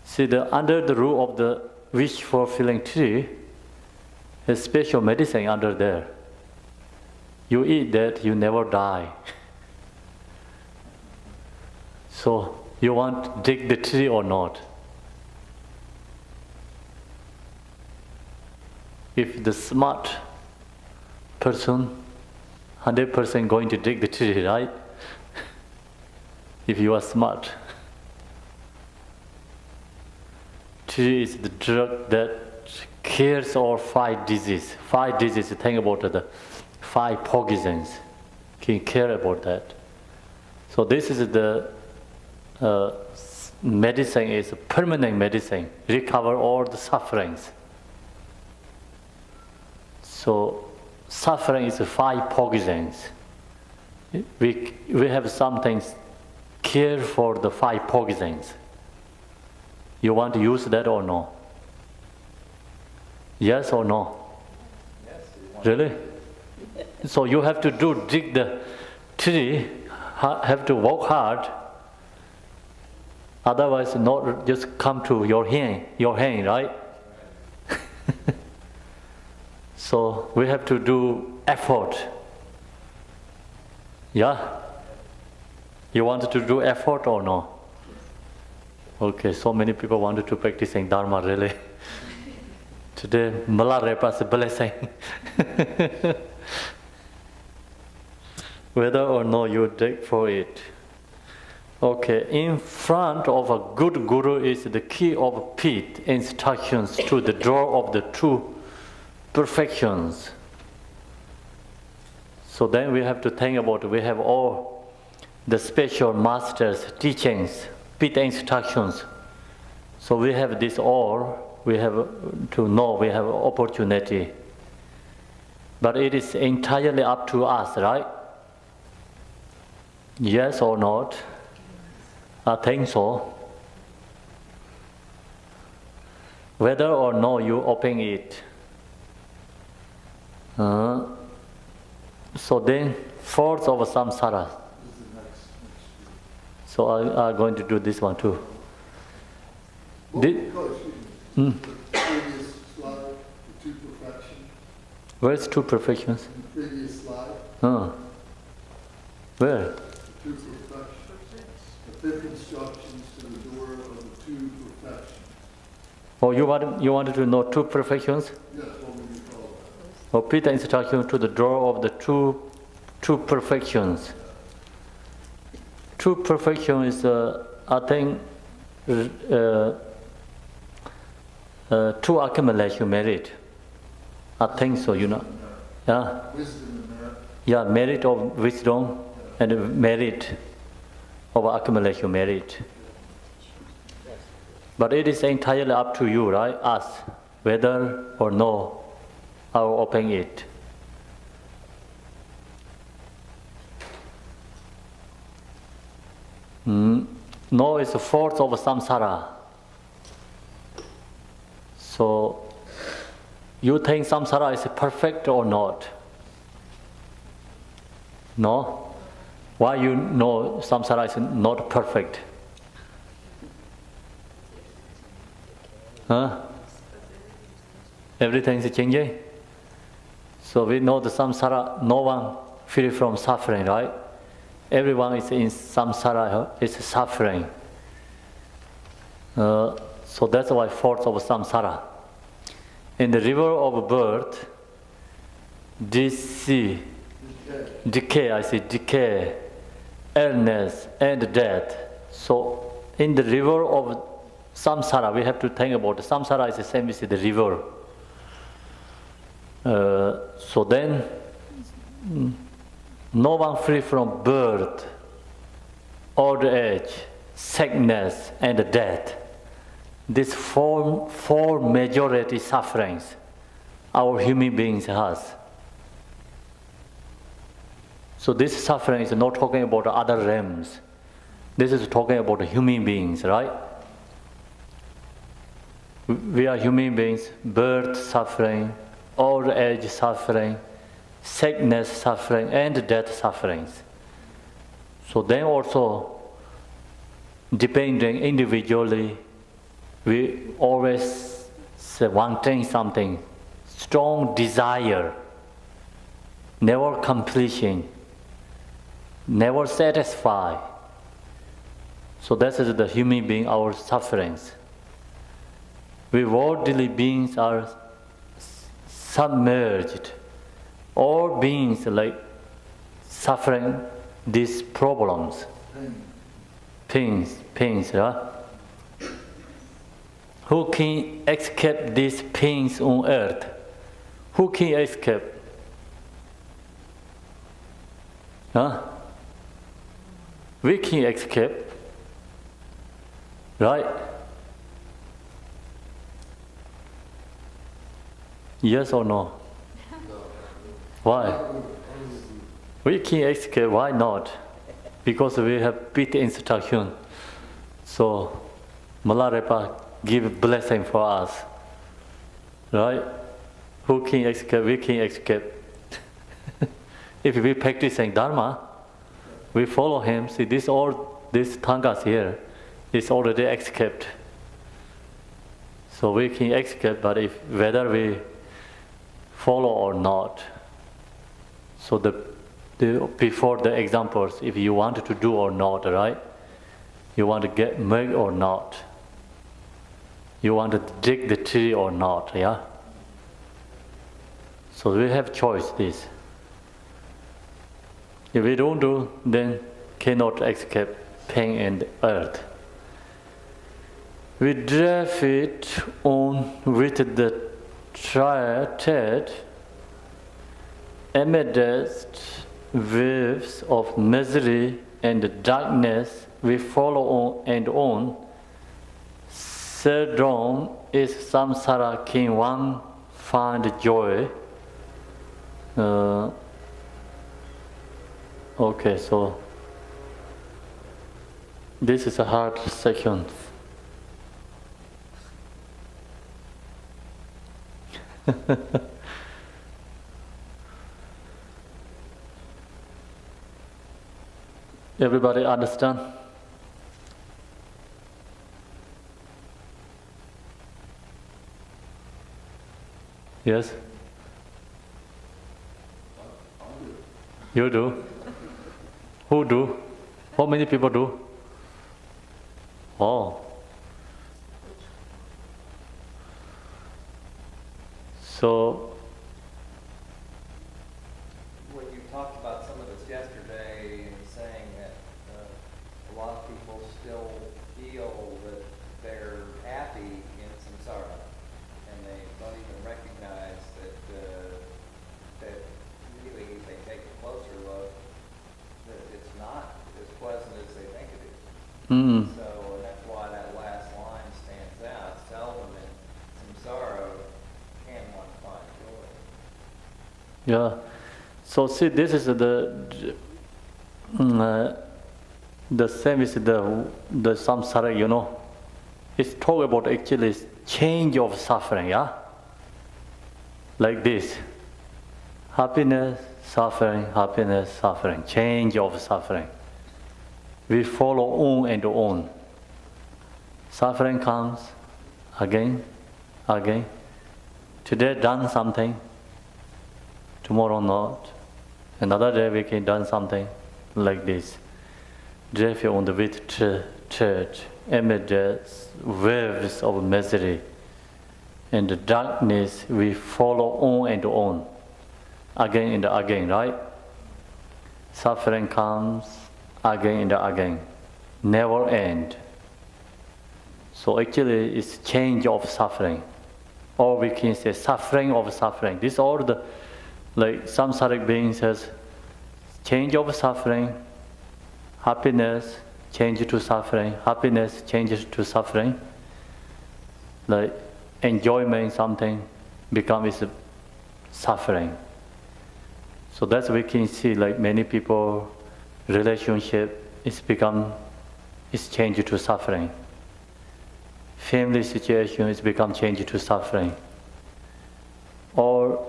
See, under the root of the wish-fulfilling tree is special medicine under there. You eat that, you never die. So, you want to dig the tree or not? If the smart person, 100% going to dig the tree, right? If you are smart. Tree is the drug that cures or fight disease. Fight disease, think about the 5 poisons. Can you care about that? So this is the medicine is a permanent medicine, recover all the sufferings. So suffering is 5 poisons. We have something care for the 5 poisons. You want to use that or no? Yes or no? Yes. Really? So you have to dig the tree, have to work hard. Otherwise, not just come to your hand, right? So we have to do effort. Yeah? You want to do effort or no? Okay, so many people wanted to practicing Dharma really. Today, Milarepa is a blessing. Whether or no you dig for it. Okay, in front of a good guru is the key of peace, instructions to the door of the true perfections. So then we have to think about, we have all the special masters' teachings, peace instructions. So we have this all, we have to know, we have opportunity. But it is entirely up to us, right? Yes or not? I think so. Whether or no you open it. So then, force of samsara. So I'm going to do this one too. The previous slide, the 2 perfections. Where's 2 perfections? The previous slide, Where? the 2 perfections. The 5th instructions to the door of the 2 perfections. Oh, you wanted to know 2 perfections? Yes, what would you call that? Oh, Peter instruction to the door of the two perfections. 2 perfection is, I think, 2 accumulation merit. I think so, you know. Yeah. Wisdom and merit. Yeah, merit of wisdom and merit of accumulation merit. But it is entirely up to you, right? Us, whether or no I will open it. No is the force of samsara. So, you think samsara is perfect or not? No? Why you know samsara is not perfect? Huh? Everything is changing? So we know the samsara, no one free from suffering, right? Everyone is in samsara, is suffering. So that's why force of samsara. In the river of birth, decay, illness, and death. So in the river of samsara, we have to think about samsara is the same as the river. So then, no one free from birth, old age, sickness, and death. These four majority sufferings our human beings has. So this suffering is not talking about other realms. This is talking about human beings, right? We are human beings, birth suffering, old age suffering, sickness suffering, and death sufferings. So then also, depending individually, we always wanting something, strong desire never completion, never satisfy. So that is the human being, our sufferings. We worldly beings are submerged. All beings like suffering these problems, pains, right? Who can escape these pains on earth? Who can escape? Huh? We can escape, right? Yes or no? Why? We can escape, why not? Because we have bit instruction. So, Milarepa give blessing for us. Right? Who can escape? We can escape. If we practicing Dharma, we follow him. See, this tangas here is already escaped. So we can escape, but whether we follow or not. So before the examples, if you want to do or not, right? You want to get milk or not? You want to dig the tree or not, yeah? So we have choice this. If we don't do, then cannot escape pain and earth. We drive it on with the triad amidst waves of misery and darkness, we follow on and on. Seldom is samsara can one find joy. Okay, so this is a hard section. Everybody understand? Yes? You do? Who do? How many people do? Oh. So, When you talked about some of this yesterday and saying that a lot of people still feel that they're happy in samsara and they don't even recognize that really, if they take a closer look, that it's not as pleasant as they think it is. So and that's why that last line stands out. Seldom in samsara can one find joy. yeah. So see, this is the same as the samsara, you know. It's talk about actually change of suffering, yeah? Like this. Happiness, suffering, change of suffering. We follow on and on. Suffering comes again. Today done something, tomorrow not. Another day we can done something like this. Drive on the with church amid the waves of misery and the darkness, we follow on and on, again and again, right? Suffering comes again and again, never end. So actually it's change of suffering, or we can say suffering of suffering. This all the, like samsaric beings has change of suffering, happiness, change to suffering, happiness changes to suffering. Like enjoyment something becomes suffering. So that's we can see like many people relationship is changed to suffering. Family situation is become changed to suffering. Or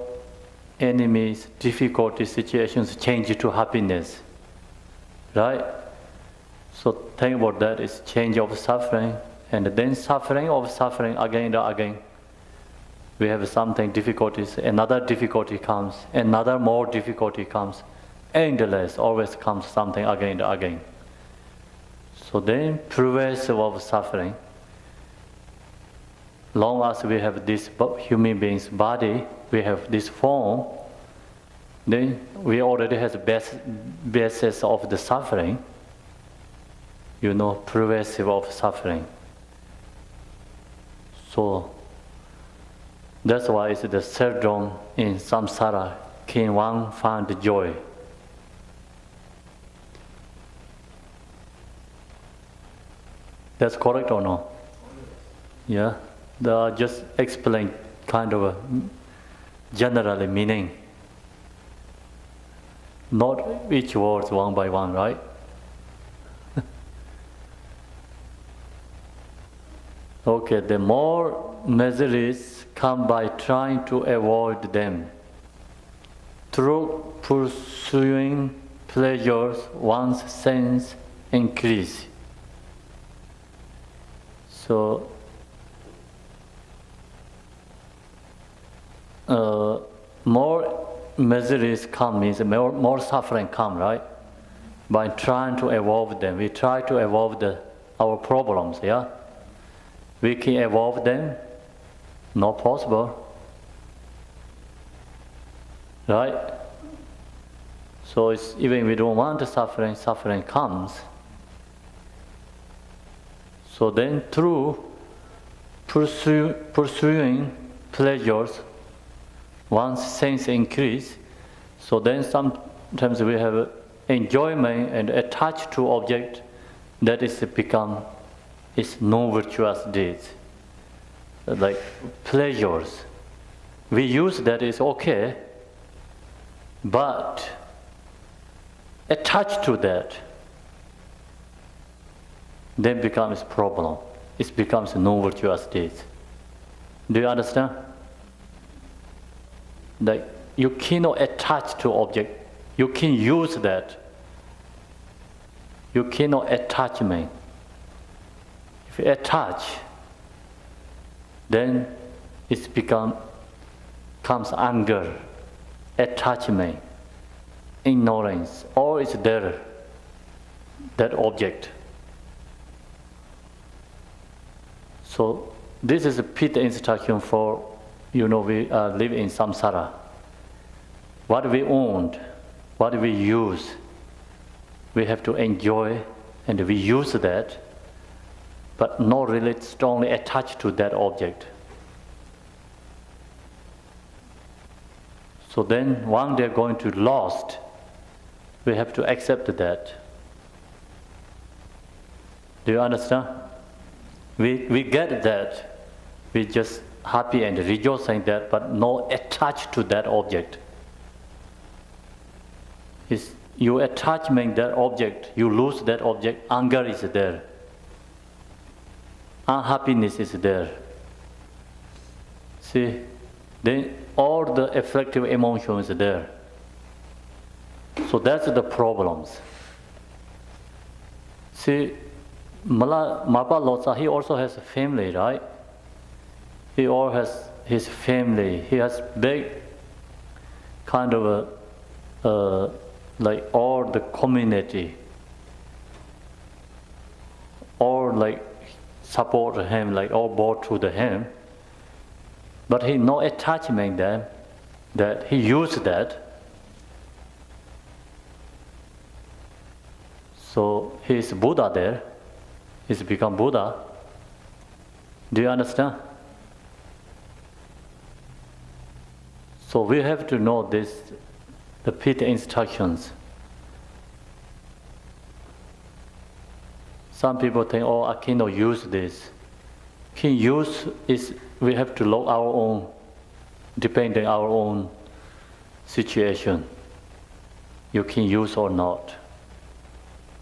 enemies, difficulty situations change to happiness. Right? So think about that, it's change of suffering, and then suffering of suffering again and again. We have something difficulties, another difficulty comes, another more difficulty comes, endless, always comes something again and again. So then pervasive of suffering. Long as we have this human being's body, we have this form, then we already have the basis of the suffering, pervasive of suffering. So that's why it's the seldom in samsara can one find joy. That's correct or no? Yeah, just explain kind of a general meaning. Not each word one by one, right? Okay, the more miseries come by trying to avoid them. Through pursuing pleasures, one's sense increase. So, more miseries come means more suffering come, right? By trying to avoid them. We try to avoid our problems, yeah? We can avoid them, not possible. Right? So it's, even we don't want the suffering, suffering comes. So then through pursuing pleasures, one's sense increase. So then sometimes we have enjoyment and attached to object that is become is non-virtuous deeds. Like pleasures. We use that is okay, but attached to that then becomes problem. It becomes non-virtuous deeds. Do you understand? Like you cannot attach to object. You can use that. You cannot attachment. If you attach, then it comes anger, attachment, ignorance, or it's there, that object. So this is a pit instruction for, we live in samsara. What we owned, what we use, we have to enjoy and we use that, but not really strongly attached to that object. So then one day going to lost, we have to accept that. Do you understand? We get that. We just happy and rejoicing that, but not attached to that object. It's you attachment that object, you lose that object, anger is there. Unhappiness is there. See, then all the afflictive emotions are there. So that's the problems. See, Mapa Lotsa, he also has a family, right? He all has his family. He has big kind of like all the community, or like support him, like all brought to him. But he no attachment then, that he used that. So he is Buddha there. He's become Buddha. Do you understand? So we have to know this, the pit instructions. Some people think, oh, I cannot use this. Can use is, we have to look our own, depending on our own situation. You can use or not.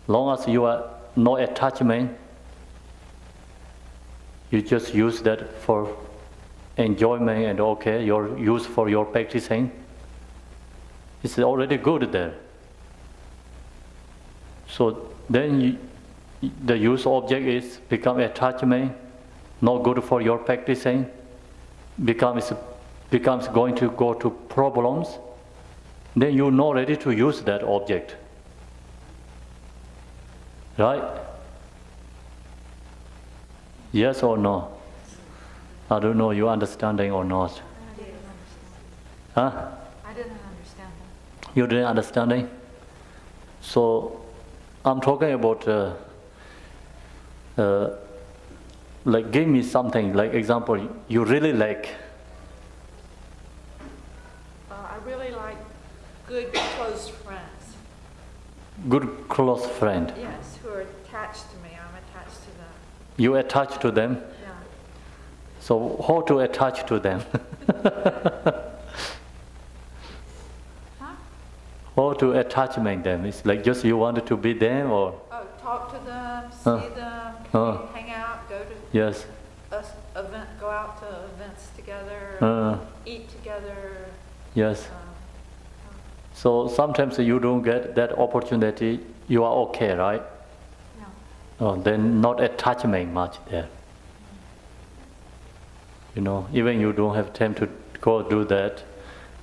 Long as you are no attachment, you just use that for enjoyment and okay, your use for your practicing. It's already good there. So then the use object is become attachment, not good for your practicing. becomes going to go to problems, then you're not ready to use that object. Right? Yes or no? I don't know you understanding or not. I didn't understand. Huh? I didn't understand that. You didn't understanding? So I'm talking about like give me something, like example you really like. I really like good, close friends. Good close friend. Yes, who are attached to me. I'm attached to them. You attach to them. Yeah. So how to attach to them? Huh? How to attachment them? It's like just you wanted to be them or Oh, talk to them, see them, hang out, go to yes. go out to events together, eat together. Yes. So sometimes you don't get that opportunity, you are okay, right? No. Oh, then not attachment much there. You know, even you don't have time to go do that,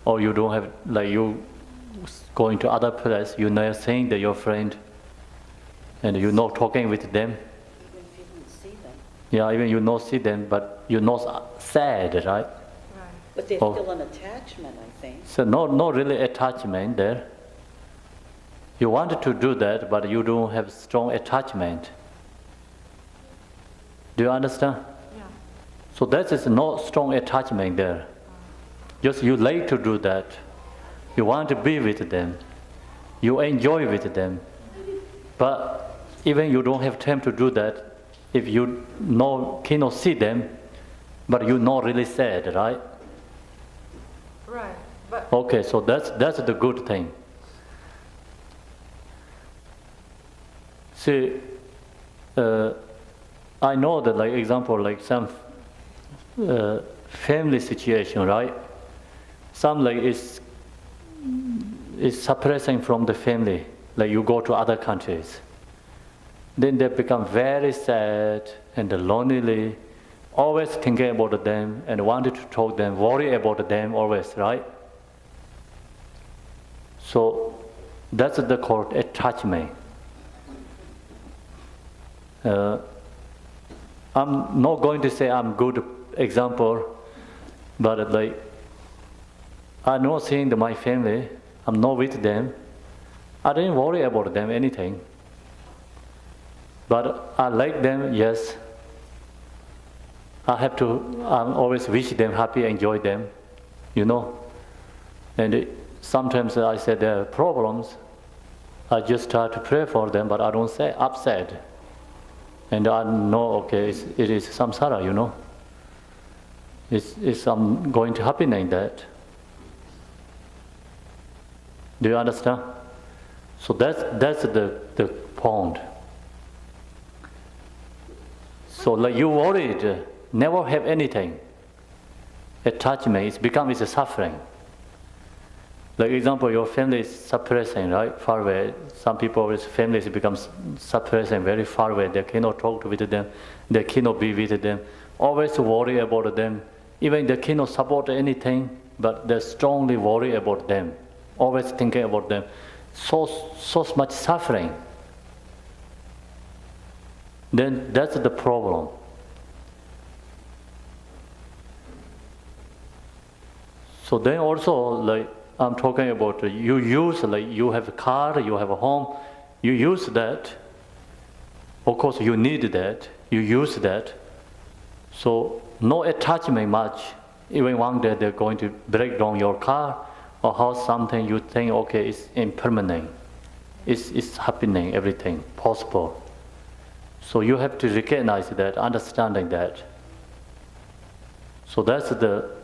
or you don't have, like you going to other place, you know saying that your friend, and you know talking with them. Even if you didn't see them. Yeah, even you not see them, but you not sad, right? Right. But there's Oh. still an attachment, I think. So not really attachment there. You wanted to do that, but you don't have strong attachment. Do you understand? Yeah. So that is no strong attachment there. Just you like to do that. You want to be with them. You enjoy with them. But even you don't have time to do that, if you cannot see them, but you're not really sad, right? Right. But Okay, so that's the good thing. See, I know that, like example, like some family situation, right? Some like is suppressing from the family. Like you go to other countries, then they become very sad and lonely, always thinking about them and wanted to talk them, worry about them always, right? So that's the called attachment. I'm not going to say I'm good example, but like I'm not seeing my family, I'm not with them. I didn't worry about them anything. But I like them, yes. I always wish them happy, enjoy them, you know. And sometimes I say there are problems. I just try to pray for them, but I don't say upset. And I know, okay, it is samsara, you know. It's going to happen in that. Do you understand? So that's the point. So like you worried, never have anything. Attachment, it's a suffering. Like example, your family is suppressing, right? Far away. Some people's families becomes suppressing very far away. They cannot talk with them. They cannot be with them. Always worry about them. Even they cannot support anything, but they strongly worry about them. Always thinking about them. So much suffering. Then that's the problem. So then also, like I'm talking about, you use, like you have a car, you have a home, you use that. Of course, you need that. You use that. So no attachment much. Even one day they're going to break down your car or how something you think, okay, it's impermanent. It's happening, everything possible. So you have to recognize that, understanding that. So that's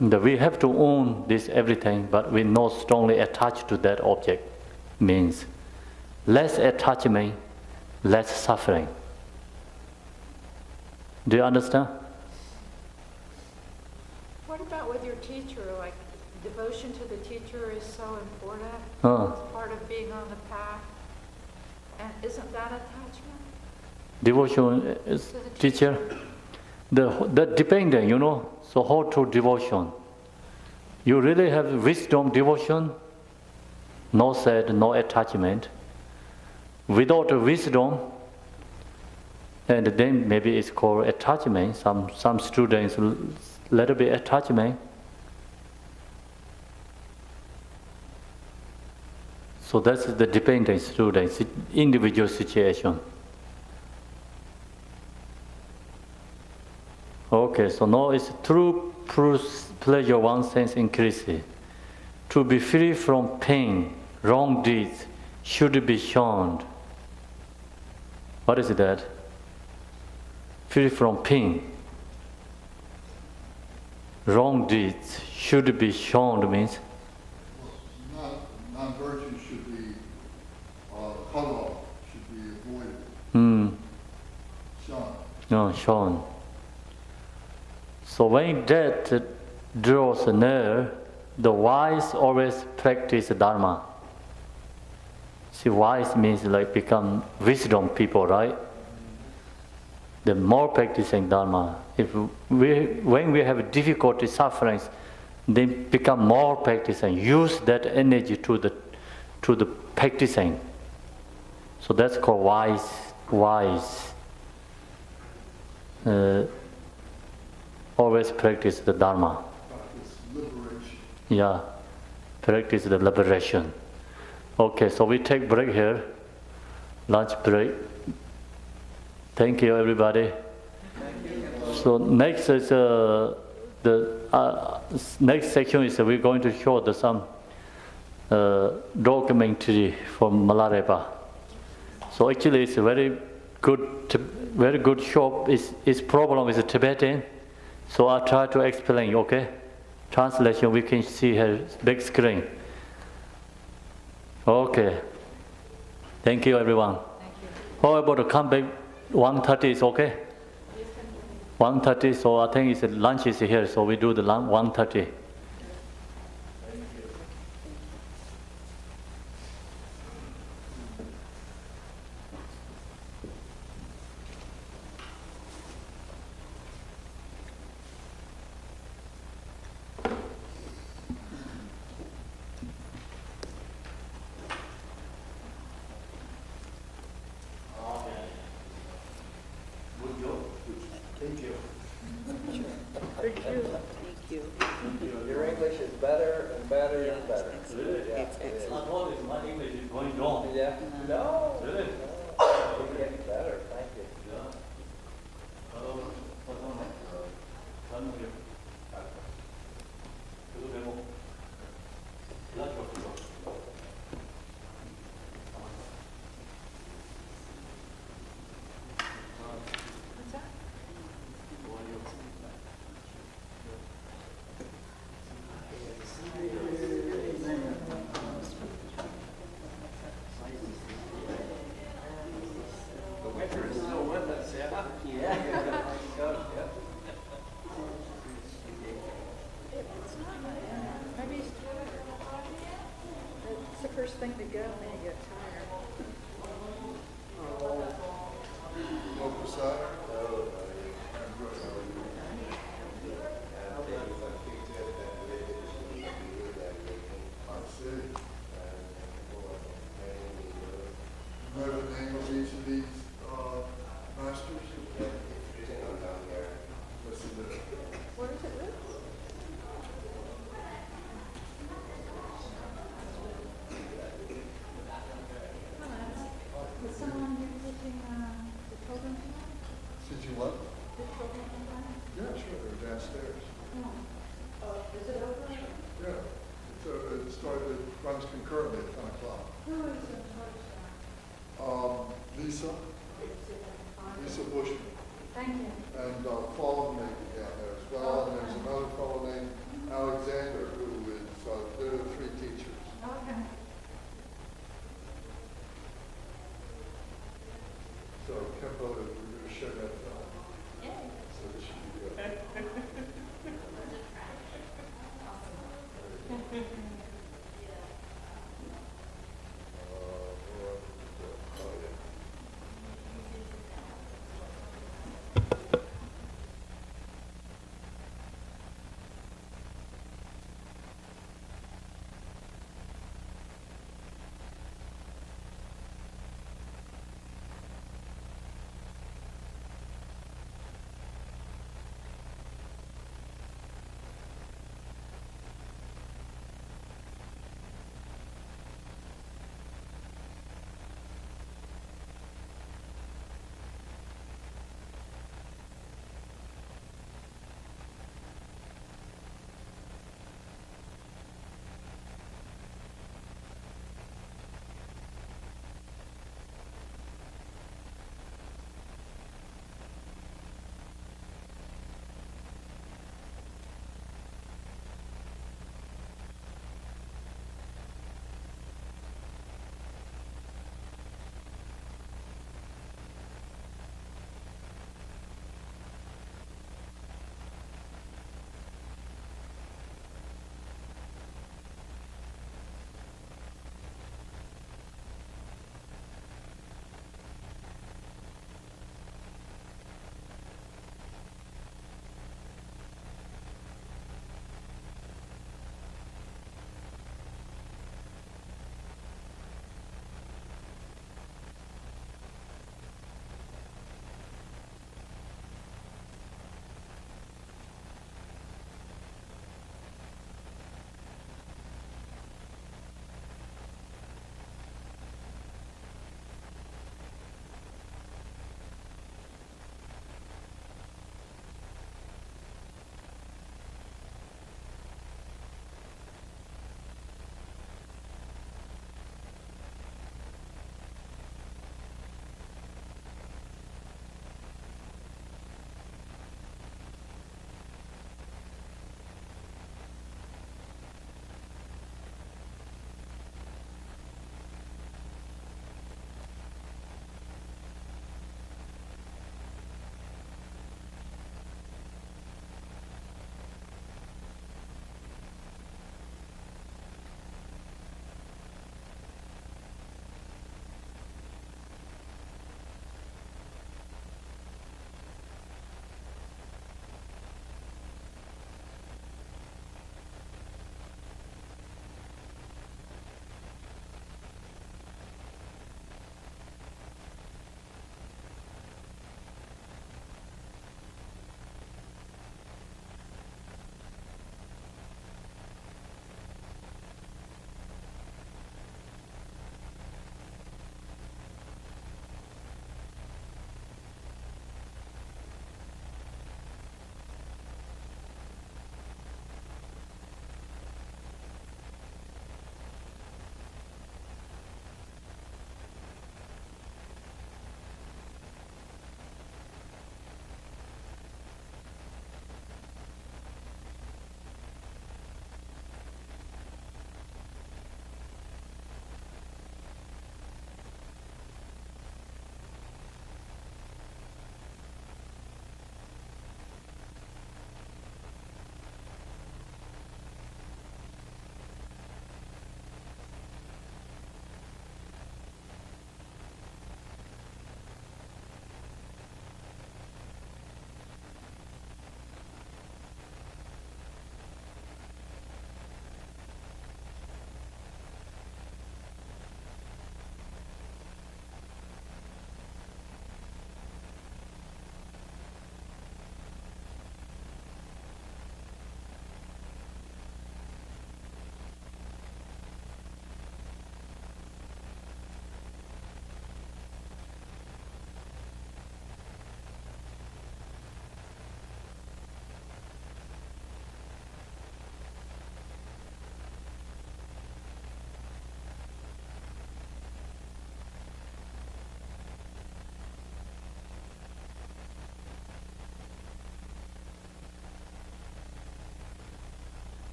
we have to own this everything, but we're not strongly attached to that object. Means less attachment, less suffering. Do you understand? what about with your teacher? Like devotion to the teacher is so important. It's part of being on the path. And isn't that attachment? Devotion is To the teacher. The dependent, you know. So how to devotion? You really have wisdom devotion, no sad, no attachment. Without wisdom, and then maybe it's called attachment. Some students little bit attachment. So that's the dependent students, individual situation. Okay, so now it's true pleasure one sense increases. To be free from pain, wrong deeds should be shunned. What is that? Free from pain. Wrong deeds should be shunned means? Non-virtue should be cut off, should be avoided. Shunned. No, shunned. So when death draws near, the wise always practice Dharma. See, wise means like become wisdom people, right? The more practicing Dharma. When we have difficulty, sufferings, they become more practicing. Use that energy to the practicing. So that's called wise. Always practice the Dharma. Practice liberation. Yeah, practice the liberation. Okay, so we take break here. Lunch break. Thank you, everybody. So next is next section is we're going to show some documentary from Milarepa. So actually, it's a very good shop. Its problem is Tibetan. So I'll try to explain. Okay, translation we can see here, big screen. Okay. Thank you, everyone. Thank you. How about to come back 1:30 is okay? 1:30, so I think it's lunch is here, so we do the 1:30. Thank you. Your English is better and better and better. Excellent. Yeah, It's it is. excellent. My English is going wrong. Yeah. No. Really? No. You're getting better. Thank you. What's that? The winter is still with us, yeah? Yeah. It's not, maybe it's the first thing to go, and then you get tired. Smoke aside. I see. You know the name of each of these masters? Listen to it. What is it, Luke? Was someone here teaching the children tonight? Did you what? The children tonight? Yeah, sure, they're downstairs. No. Is it over? Yeah, it started, it runs concurrently at 10 o'clock. Who is in charge now? Lisa Bushman, Thank you. and Paul may be down there as well, and there's another fellow named Alexander who is, they're the three teachers. Okay. So Khenpo, we're going to show that film. So this should be good.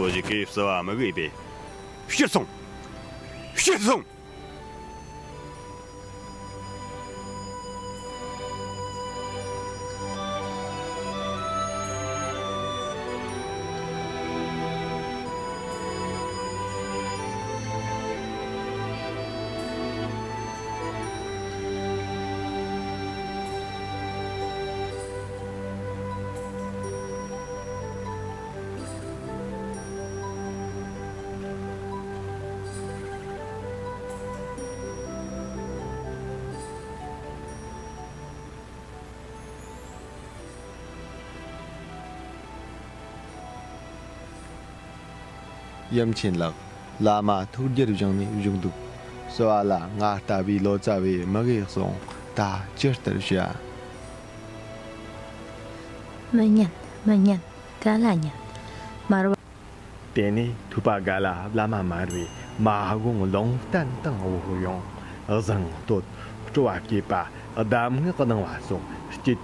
Boji gave so I'm a baby. Shit song! Shit song! Yam chin lak lama thu dir jang ni jung du so ala nga ta bi lo cha bi magi song ta chir tar sha manyan gala nyan marwa teni thupa gala lama marwi ma gong long tan tang wo hu yong azang tot chwa ki pa adam nga ka nang wa song chit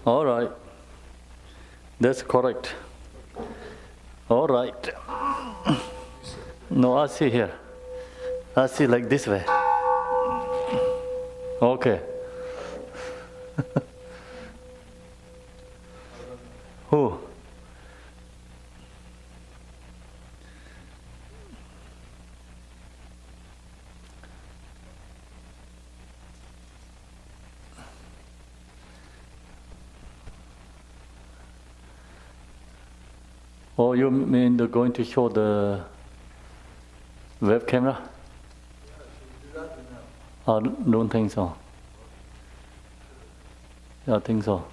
All right. That's correct. All right. No, I see here. I see like this way. Okay. Who? Oh, you mean they're going to show the web camera? I don't think so. I think so.